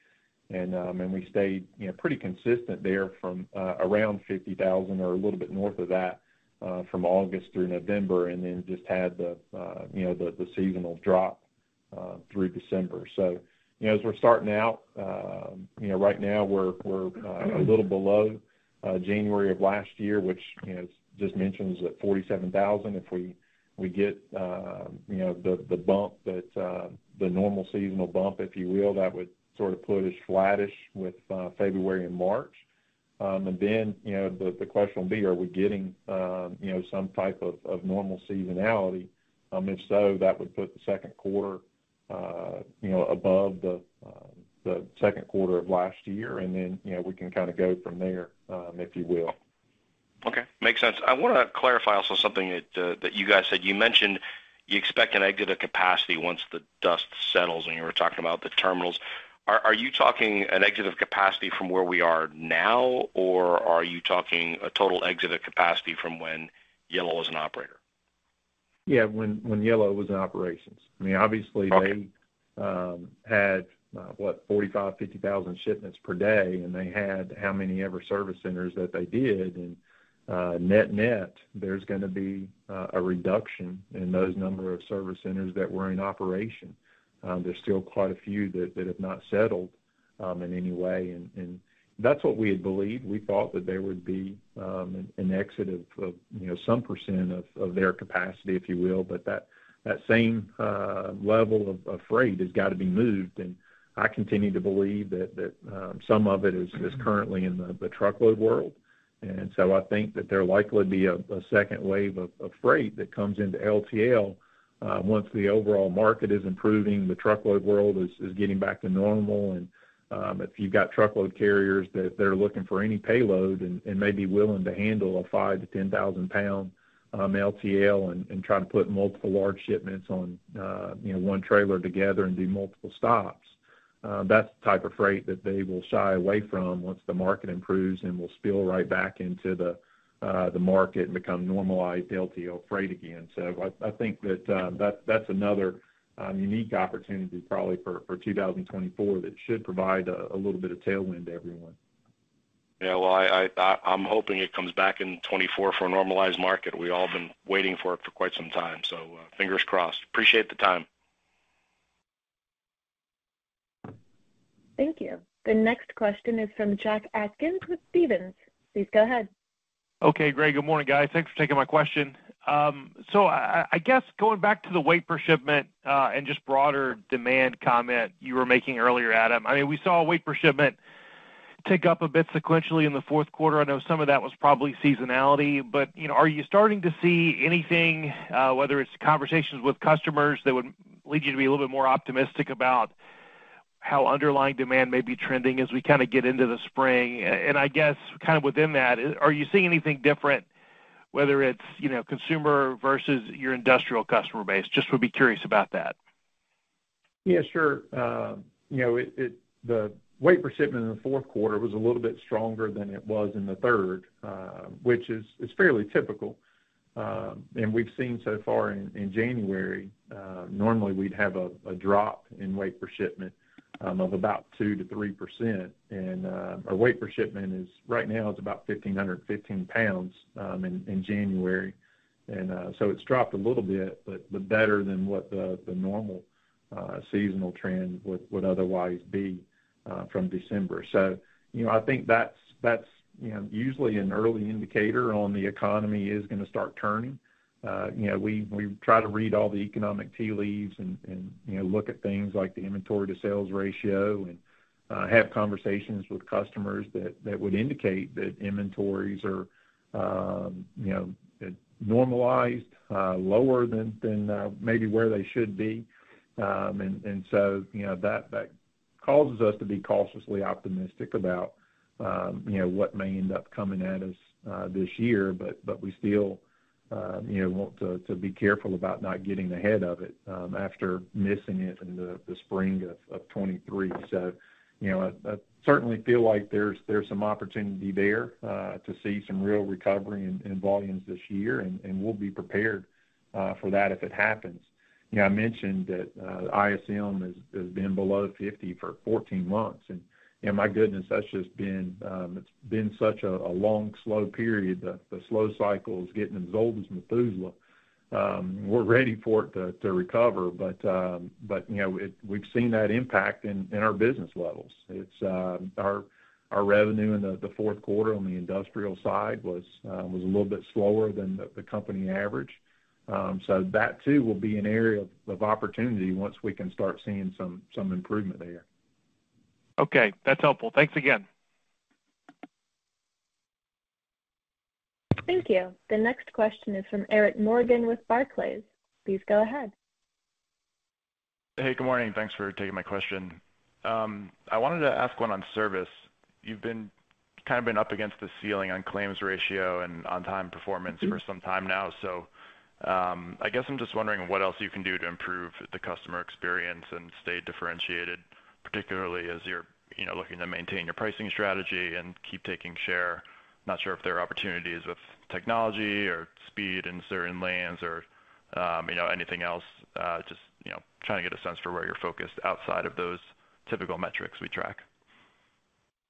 D: And we stayed, pretty consistent there from around 50,000 or a little bit north of that from August through November, and then just had the seasonal drop through December. So, as we're starting out, right now we're a little below January of last year, which just mentions at 47,000. If we get the bump that the normal seasonal bump, if you will, that would sort of put us flattish with February and March. And then, the question will be, are we getting, some type of normal seasonality? If so, that would put the second quarter, above the second quarter of last year. And then, we can kind of go from there, if you will.
M: Okay, makes sense. I want to clarify also something that you guys said. You mentioned you expect an exit of capacity once the dust settles, and you were talking about the terminals. Are you talking an exit of capacity from where we are now, or are you talking a total exit of capacity from when Yellow was an operator?
D: Yeah, when Yellow was in operations. I mean, obviously
M: Okay.
D: They had 50,000 shipments per day, and they had how many ever service centers that they did, and net, there's going to be a reduction in those number of service centers that were in operation. There's still quite a few that have not settled in any way, and that's what we had believed. We thought that there would be an exit of some percent of their capacity, if you will, but that same level of freight has got to be moved, and I continue to believe that some of it is currently in the truckload world, and so I think that there likely be a second wave of freight that comes into LTL. Once the overall market is improving, the truckload world is getting back to normal, and if you've got truckload carriers that they're looking for any payload and may be willing to handle a 5,000 to 10,000 pound LTL and try to put multiple large shipments on one trailer together and do multiple stops, that's the type of freight that they will shy away from once the market improves, and will spill right back into the market and become normalized LTL freight again. So I think that's another unique opportunity probably for 2024 that should provide a little bit of tailwind to everyone.
M: Yeah, well, I'm hoping it comes back in 24 for a normalized market. We've all been waiting for it for quite some time, so fingers crossed. Appreciate the time.
A: Thank you. The next question is from Jack Atkins with Stephens. Please go ahead.
N: Okay, great. Good morning, guys. Thanks for taking my question. So I guess going back to the weight per shipment and just broader demand comment you were making earlier, Adam. I mean, we saw weight per shipment tick up a bit sequentially in the fourth quarter. I know some of that was probably seasonality, but are you starting to see anything, whether it's conversations with customers, that would lead you to be a little bit more optimistic about how underlying demand may be trending as we kind of get into the spring? And I guess kind of within that, are you seeing anything different, whether it's, consumer versus your industrial customer base? Just would be curious about that.
D: Yeah, sure. The weight per shipment in the fourth quarter was a little bit stronger than it was in the third, which is fairly typical. And we've seen so far in January, normally we'd have a drop in weight per shipment of about 2 to 3%, and our weight per shipment is right now it's about 1,515 pounds in January, and so it's dropped a little bit, but better than what the normal seasonal trend would otherwise be from December. So I think that's usually an early indicator on the economy is going to start turning. We try to read all the economic tea leaves and look at things like the inventory to sales ratio and have conversations with customers that would indicate that inventories are normalized, lower than maybe where they should be, and so that causes us to be cautiously optimistic about what may end up coming at us this year, but we still want to be careful about not getting ahead of it after missing it in the spring of 23. So, I certainly feel like there's some opportunity there to see some real recovery in volumes this year, and we'll be prepared for that if it happens. I mentioned that ISM has been below 50 for 14 months, and my goodness, that's just been it's been such a long, slow period. The slow cycle is getting as old as Methuselah. We're ready for it to recover, but we've seen that impact in our business levels. It's our revenue in the fourth quarter on the industrial side was a little bit slower than the company average. So that too will be an area of opportunity once we can start seeing some improvement there.
N: Okay, that's helpful. Thanks again.
A: Thank you. The next question is from Eric Morgan with Barclays. Please go ahead.
O: Hey, good morning. Thanks for taking my question. I wanted to ask one on service. You've been up against the ceiling on claims ratio and on-time performance for some time now. So I guess I'm just wondering what else you can do to improve the customer experience and stay differentiated, particularly as you're looking to maintain your pricing strategy and keep taking share. Not sure if there are opportunities with technology or speed in certain lanes or anything else. Just trying to get a sense for where you're focused outside of those typical metrics we track.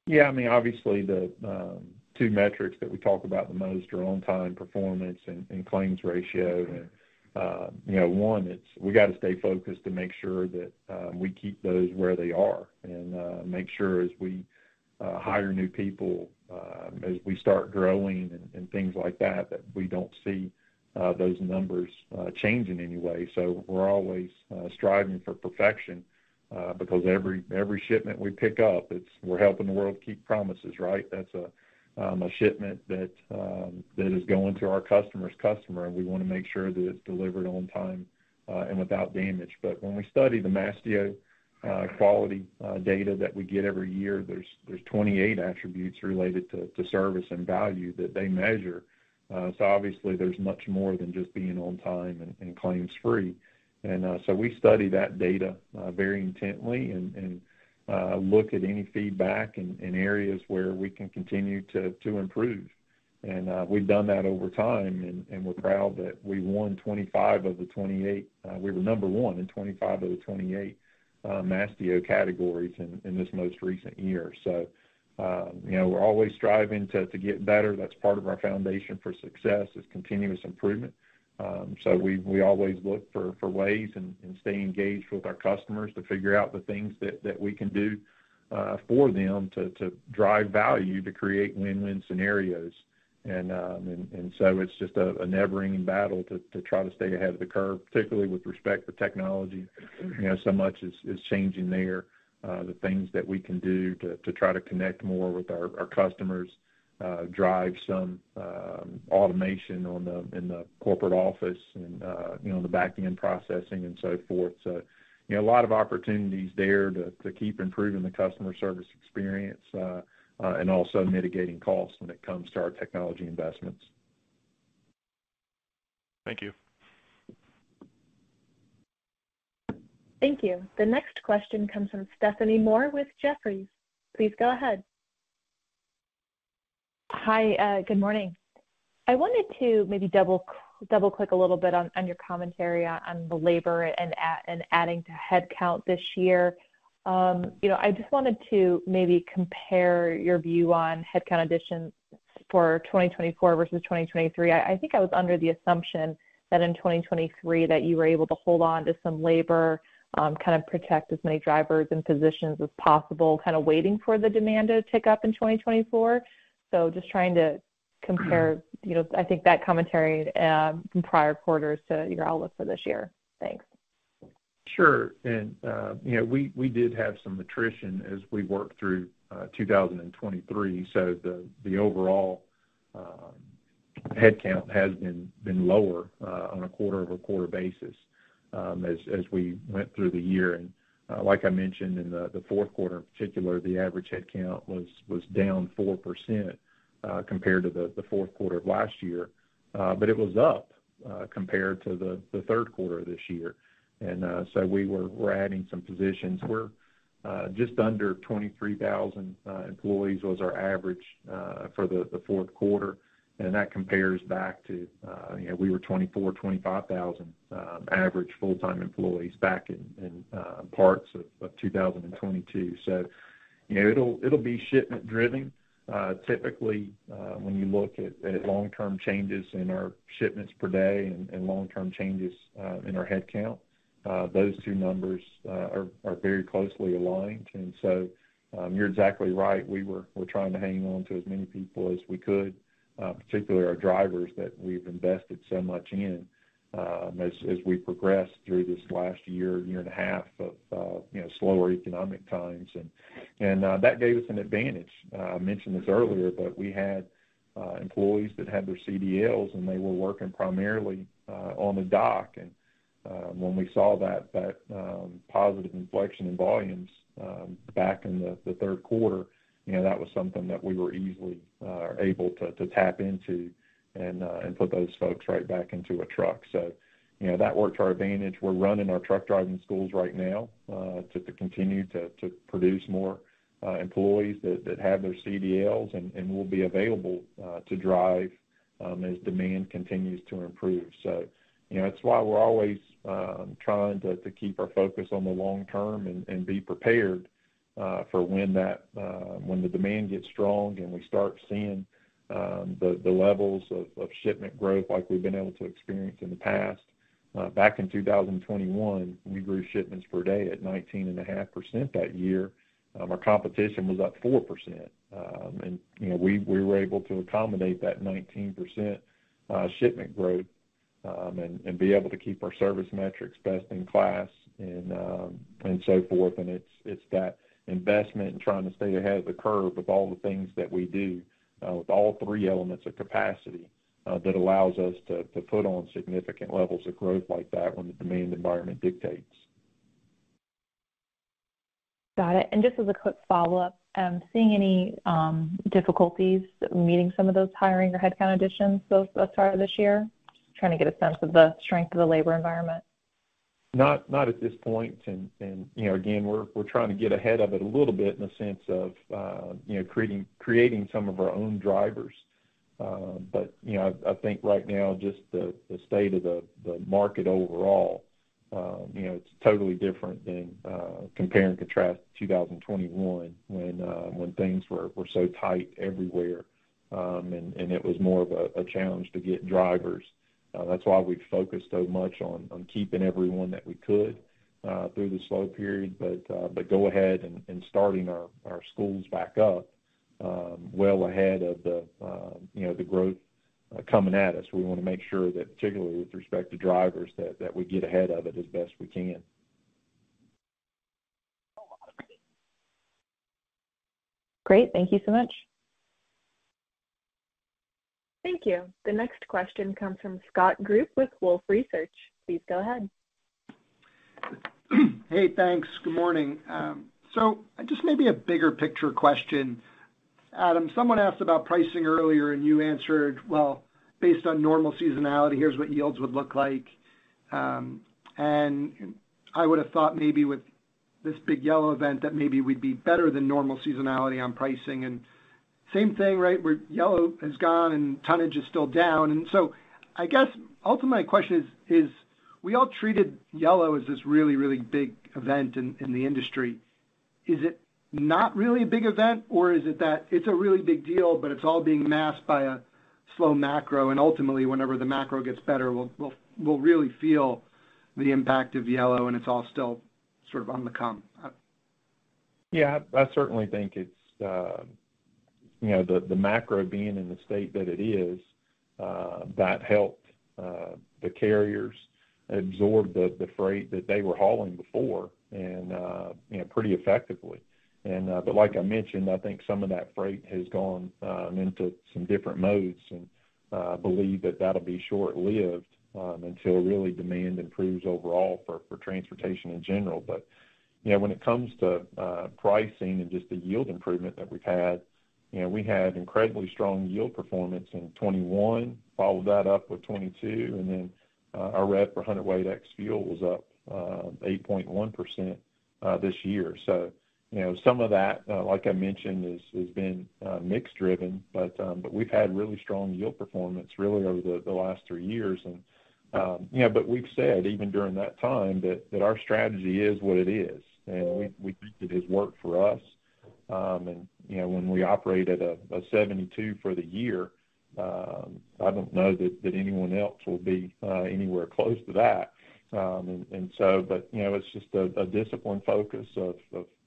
D: Yeah, I mean, obviously the two metrics that we talk about the most are on-time performance and claims ratio. And one, we got to stay focused to make sure that we keep those where they are, and make sure as we hire new people, as we start growing and things like that we don't see those numbers change in any way. So we're always striving for perfection, because every shipment we pick up, we're helping the world keep promises, right? That's a shipment that is going to our customer's customer, and we want to make sure that it's delivered on time and without damage. But when we study the Mastio quality data that we get every year, there's 28 attributes related to service and value that they measure. So obviously there's much more than just being on time and claims free. And so we study that data very intently and look at any feedback in areas where we can continue to improve. And we've done that over time, and we're proud that we won 25 of the 28. We were number one in 25 of the 28 Mastio categories in this most recent year. So, we're always striving to get better. That's part of our foundation for success is continuous improvement. So we always look for ways and stay engaged with our customers to figure out the things that we can do for them to drive value to create win-win scenarios. And so it's just a never-ending battle to try to stay ahead of the curve, particularly with respect to technology. So much is changing there. The things that we can do to try to connect more with our customers, drive some automation in the corporate office and the back end processing and so forth. So a lot of opportunities there to keep improving the customer service experience and also mitigating costs when it comes to our technology investments.
O: Thank you.
A: Thank you. The next question comes from Stephanie Moore with Jefferies. Please go ahead.
P: Hi, good morning. I wanted to maybe double click a little bit on your commentary on the labor and adding to headcount this year. I just wanted to maybe compare your view on headcount additions for 2024 versus 2023. I think I was under the assumption that in 2023 that you were able to hold on to some labor, kind of protect as many drivers and positions as possible, kind of waiting for the demand to tick up in 2024. So just trying to compare, I think that commentary from prior quarters to your outlook for this year. Thanks.
D: Sure. And, we did have some attrition as we worked through 2023. So the overall headcount has been lower on a quarter-over-quarter basis as we went through the year. And like I mentioned, in the fourth quarter in particular, the average headcount was down 4% compared to the fourth quarter of last year. But it was up compared to the third quarter of this year. And so we're adding some positions. We're just under 23,000 employees was our average for the fourth quarter, and that compares back to we were 25,000 average full-time employees back in parts of 2022. So it'll be shipment driven. Typically, when you look at long-term changes in our shipments per day and long-term changes in our headcount, those two numbers are very closely aligned. And so you're exactly right. We're trying to hang on to as many people as we could, particularly our drivers that we've invested so much in as we progress through this last year and a half of slower economic times, and that gave us an advantage. I mentioned this earlier, but we had employees that had their CDLs and they were working primarily on the dock, and when we saw that positive inflection in volumes back in the third quarter, that was something that we were easily able to tap into and put those folks right back into a truck. So, that worked to our advantage. We're running our truck driving schools right now to continue to produce more employees that have their CDLs and will be available to drive as demand continues to improve. So, it's why we're always trying to keep our focus on the long term and be prepared for when the demand gets strong and we start seeing the levels of shipment growth like we've been able to experience in the past. Back in 2021, we grew shipments per day at 19.5% that year. Our competition was up 4%. And we were able to accommodate that 19% shipment growth and be able to keep our service metrics best in class and so forth. And it's that investment in trying to stay ahead of the curve with all the things that we do with all three elements of capacity that allows us to put on significant levels of growth like that when the demand environment dictates.
P: Got it. And just as a quick follow-up, seeing any difficulties meeting some of those hiring or headcount additions thus far this year? Trying to get a sense of the strength of the labor environment.
D: Not at this point, and again, we're trying to get ahead of it a little bit in the sense of creating some of our own drivers. But I think right now just the state of the market overall, it's totally different than compare and contrast 2021 when things were so tight everywhere, and it was more of a challenge to get drivers. That's why we focused so much on keeping everyone that we could through the slow period, but go ahead and starting our schools back up well ahead of the growth coming at us. We want to make sure that, particularly with respect to drivers, that we get ahead of it as best we can.
P: Great. Thank you so much.
A: Thank you. The next question comes from Scott Group with Wolfe Research. Please go ahead.
Q: Hey, thanks. Good morning. So just maybe a bigger picture question. Adam, someone asked about pricing earlier, and you answered, well, based on normal seasonality, here's what yields would look like. And I would have thought maybe with this big Yellow event that maybe we'd be better than normal seasonality on pricing. And same thing, right, where Yellow has gone and tonnage is still down. And so I guess ultimately my question is we all treated Yellow as this really, really big event in the industry. Is it not really a big event, or is it that it's a really big deal, but it's all being masked by a slow macro, and ultimately whenever the macro gets better, we'll really feel the impact of Yellow, and it's all still sort of on the come?
D: Yeah, I certainly think it's the macro being in the state that it is, that helped the carriers absorb the freight that they were hauling before, and pretty effectively. And but like I mentioned, I think some of that freight has gone into some different modes, and believe that that'll be short-lived until really demand improves overall for transportation in general. But when it comes to pricing and just the yield improvement that we've had, we had incredibly strong yield performance in 21, followed that up with 22, and then our rev per hundredweight ex fuel was up 8.1% this year. So some of that, like I mentioned, has been mix driven, but we've had really strong yield performance really over the last 3 years. And but we've said even during that time that our strategy is what it is, and we think it has worked for us. And when we operate at a 72 for the year, I don't know that anyone else will be anywhere close to that. And so, but it's just a disciplined focus of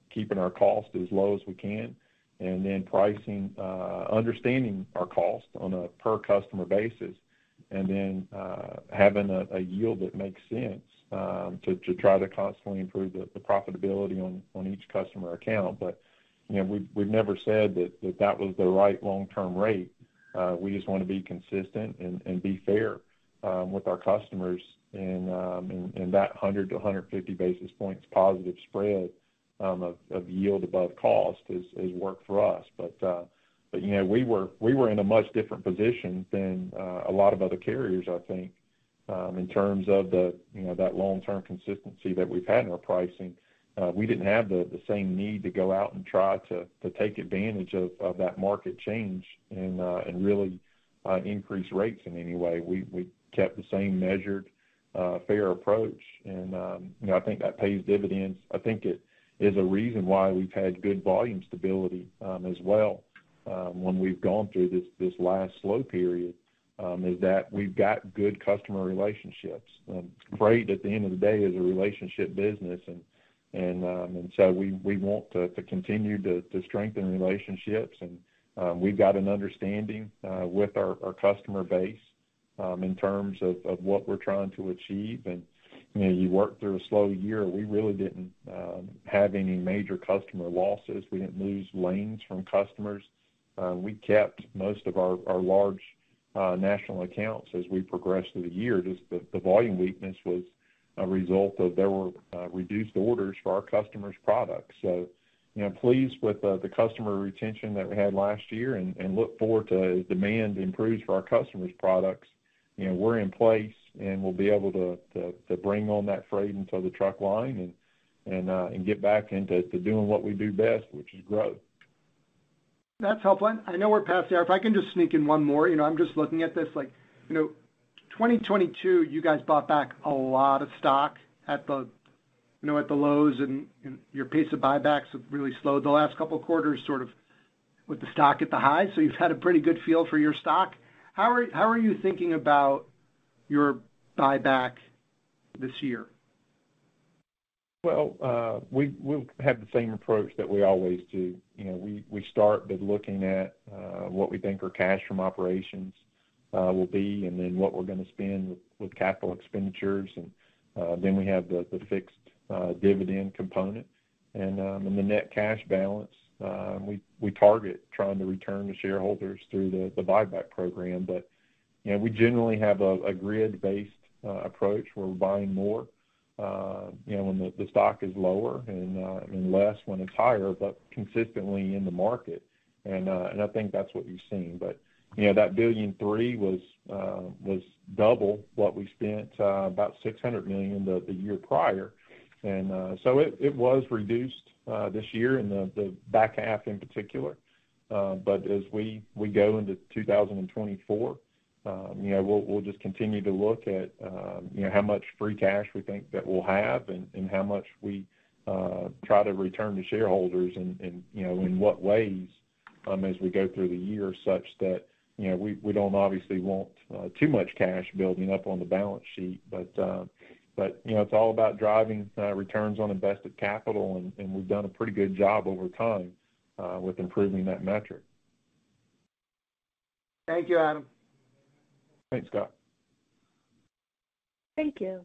D: keeping our cost as low as we can, and then pricing, understanding our cost on a per customer basis, and then having a yield that makes sense to try to constantly improve the profitability on each customer account. But we've never said that was the right long-term rate. We just want to be consistent and be fair with our customers, and that 100 to 150 basis points positive spread of yield above cost has worked for us. But we were in a much different position than a lot of other carriers, I think, in terms of that long-term consistency that we've had in our pricing. We didn't have the same need to go out and try to take advantage of that market change and really increase rates in any way. We kept the same measured, fair approach, and I think that pays dividends. I think it is a reason why we've had good volume stability as well when we've gone through this last slow period, is that we've got good customer relationships. Freight at the end of the day is a relationship business, and so we want to continue to strengthen relationships, and we've got an understanding with our customer base in terms of what we're trying to achieve. And you work through a slow year. We really didn't have any major customer losses. We didn't lose lanes from customers. We kept most of our large national accounts as we progressed through the year. Just the volume weakness was a result of there were reduced orders for our customers' products. So, pleased with the customer retention that we had last year, and look forward to as demand improves for our customers' products. We're in place, and we'll be able to bring on that freight into the truck line and get back into doing what we do best, which is growth.
Q: That's helpful. I know we're past the hour. If I can just sneak in one more. I'm just looking at this, 2022, you guys bought back a lot of stock at the lows, and your pace of buybacks have really slowed the last couple of quarters, sort of with the stock at the high. So you've had a pretty good feel for your stock. How are you thinking about your buyback this year?
D: Well, we'll have the same approach that we always do. We start with looking at what we think our cash from operations will be, and then what we're going to spend with capital expenditures, and then we have the fixed dividend component, and the net cash balance. We target trying to return to shareholders through the buyback program, but we generally have a grid-based approach where we're buying more when the stock is lower, and less when it's higher, but consistently in the market, and I think that's what you've seen. But that $1.3 billion was double what we spent, about $600 million the year prior, and so it was reduced this year in the back half in particular. But as we go into 2024, we'll just continue to look at how much free cash we think that we'll have, and how much we try to return to shareholders, and in what ways as we go through the year, such that we don't obviously want too much cash building up on the balance sheet, but it's all about driving returns on invested capital, and we've done a pretty good job over time with improving that metric.
Q: Thank you, Adam.
D: Thanks, Scott.
A: Thank you.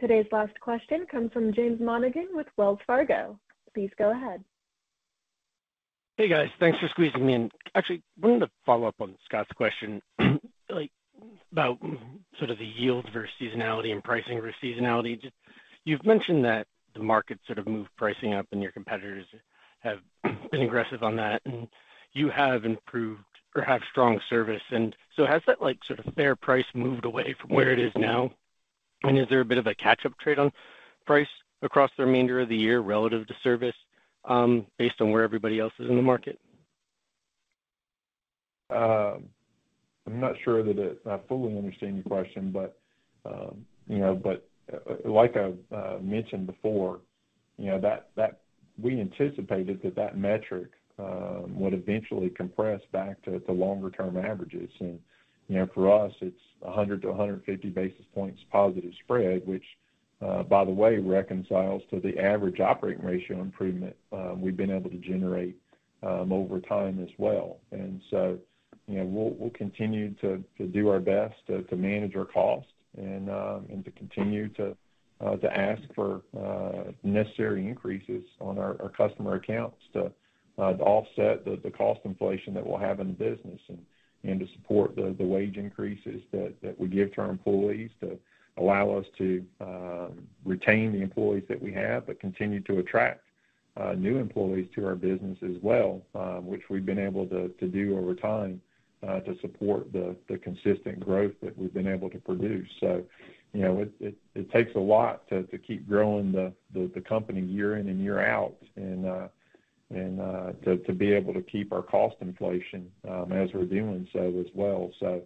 A: Today's last question comes from James Monaghan with Wells Fargo. Please go ahead.
R: Hey, guys. Thanks for squeezing me in. Actually, wanted to follow up on Scott's question, about sort of the yield versus seasonality and pricing versus seasonality. You've mentioned that the market sort of moved pricing up, and your competitors have been aggressive on that, and you have improved or have strong service. And so has that sort of fair price moved away from where it is now? And is there a bit of a catch-up trade on price across the remainder of the year relative to service? based on where everybody else is in the market?
D: I'm not sure that I fully understand your question, but like I mentioned before, that we anticipated that metric would eventually compress back to longer term averages. And for us, it's 100 to 150 basis points positive spread, which by the way reconciles to the average operating ratio improvement we've been able to generate over time as well. And so we'll continue to do our best to manage our costs and to continue to ask for necessary increases on our customer accounts to offset the cost inflation that we'll have in the business and to support the wage increases that we give to our employees to allow us to retain the employees that we have, but continue to attract new employees to our business as well, which we've been able to do over time to support the consistent growth that we've been able to produce. So, it takes a lot to keep growing the company year in and year out, and to be able to keep our cost inflation as we're doing so as well. So,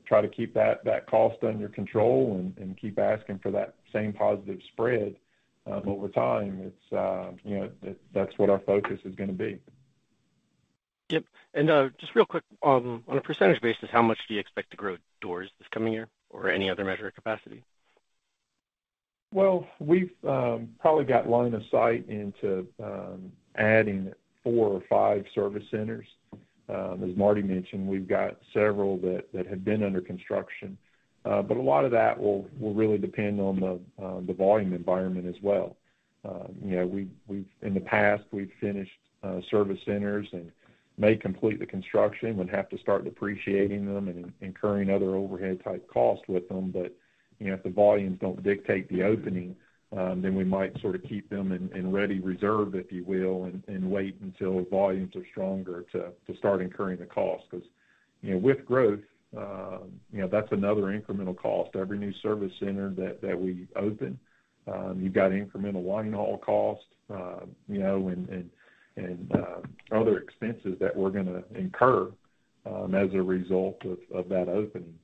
D: try to keep that cost under control and keep asking for that same positive spread over time. It's that's what our focus is going to be.
R: Yep. And just real quick, on a percentage basis, how much do you expect to grow doors this coming year, or any other measure of capacity?
D: Well, we've probably got line of sight into adding 4 or 5 service centers. As Marty mentioned, we've got several that have been under construction, but a lot of that will really depend on the volume environment as well. We've in the past we've finished service centers and may complete the construction, would have to start depreciating them and incurring other overhead type costs with them. But if the volumes don't dictate the opening, then we might sort of keep them in ready reserve, if you will, and wait until volumes are stronger to start incurring the cost. Because with growth, that's another incremental cost. Every new service center that we open, you've got incremental line haul cost, and other expenses that we're going to incur as a result of that opening,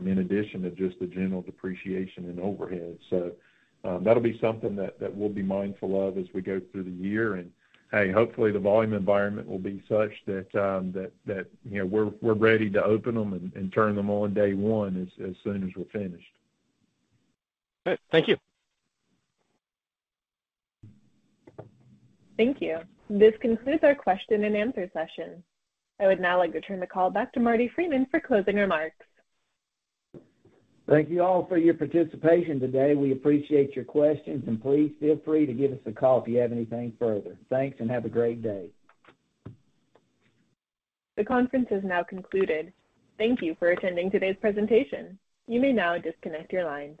D: in addition to just the general depreciation and overhead. So that'll be something that we'll be mindful of as we go through the year. And hey, hopefully the volume environment will be such that we're ready to open them and turn them on day one as soon as we're finished.
R: All right, thank you.
A: Thank you. This concludes our question and answer session. I would now like to turn the call back to Marty Freeman for closing remarks.
C: Thank you all for your participation today. We appreciate your questions, and please feel free to give us a call if you have anything further. Thanks, and have a great day.
A: The conference is now concluded. Thank you for attending today's presentation. You may now disconnect your lines.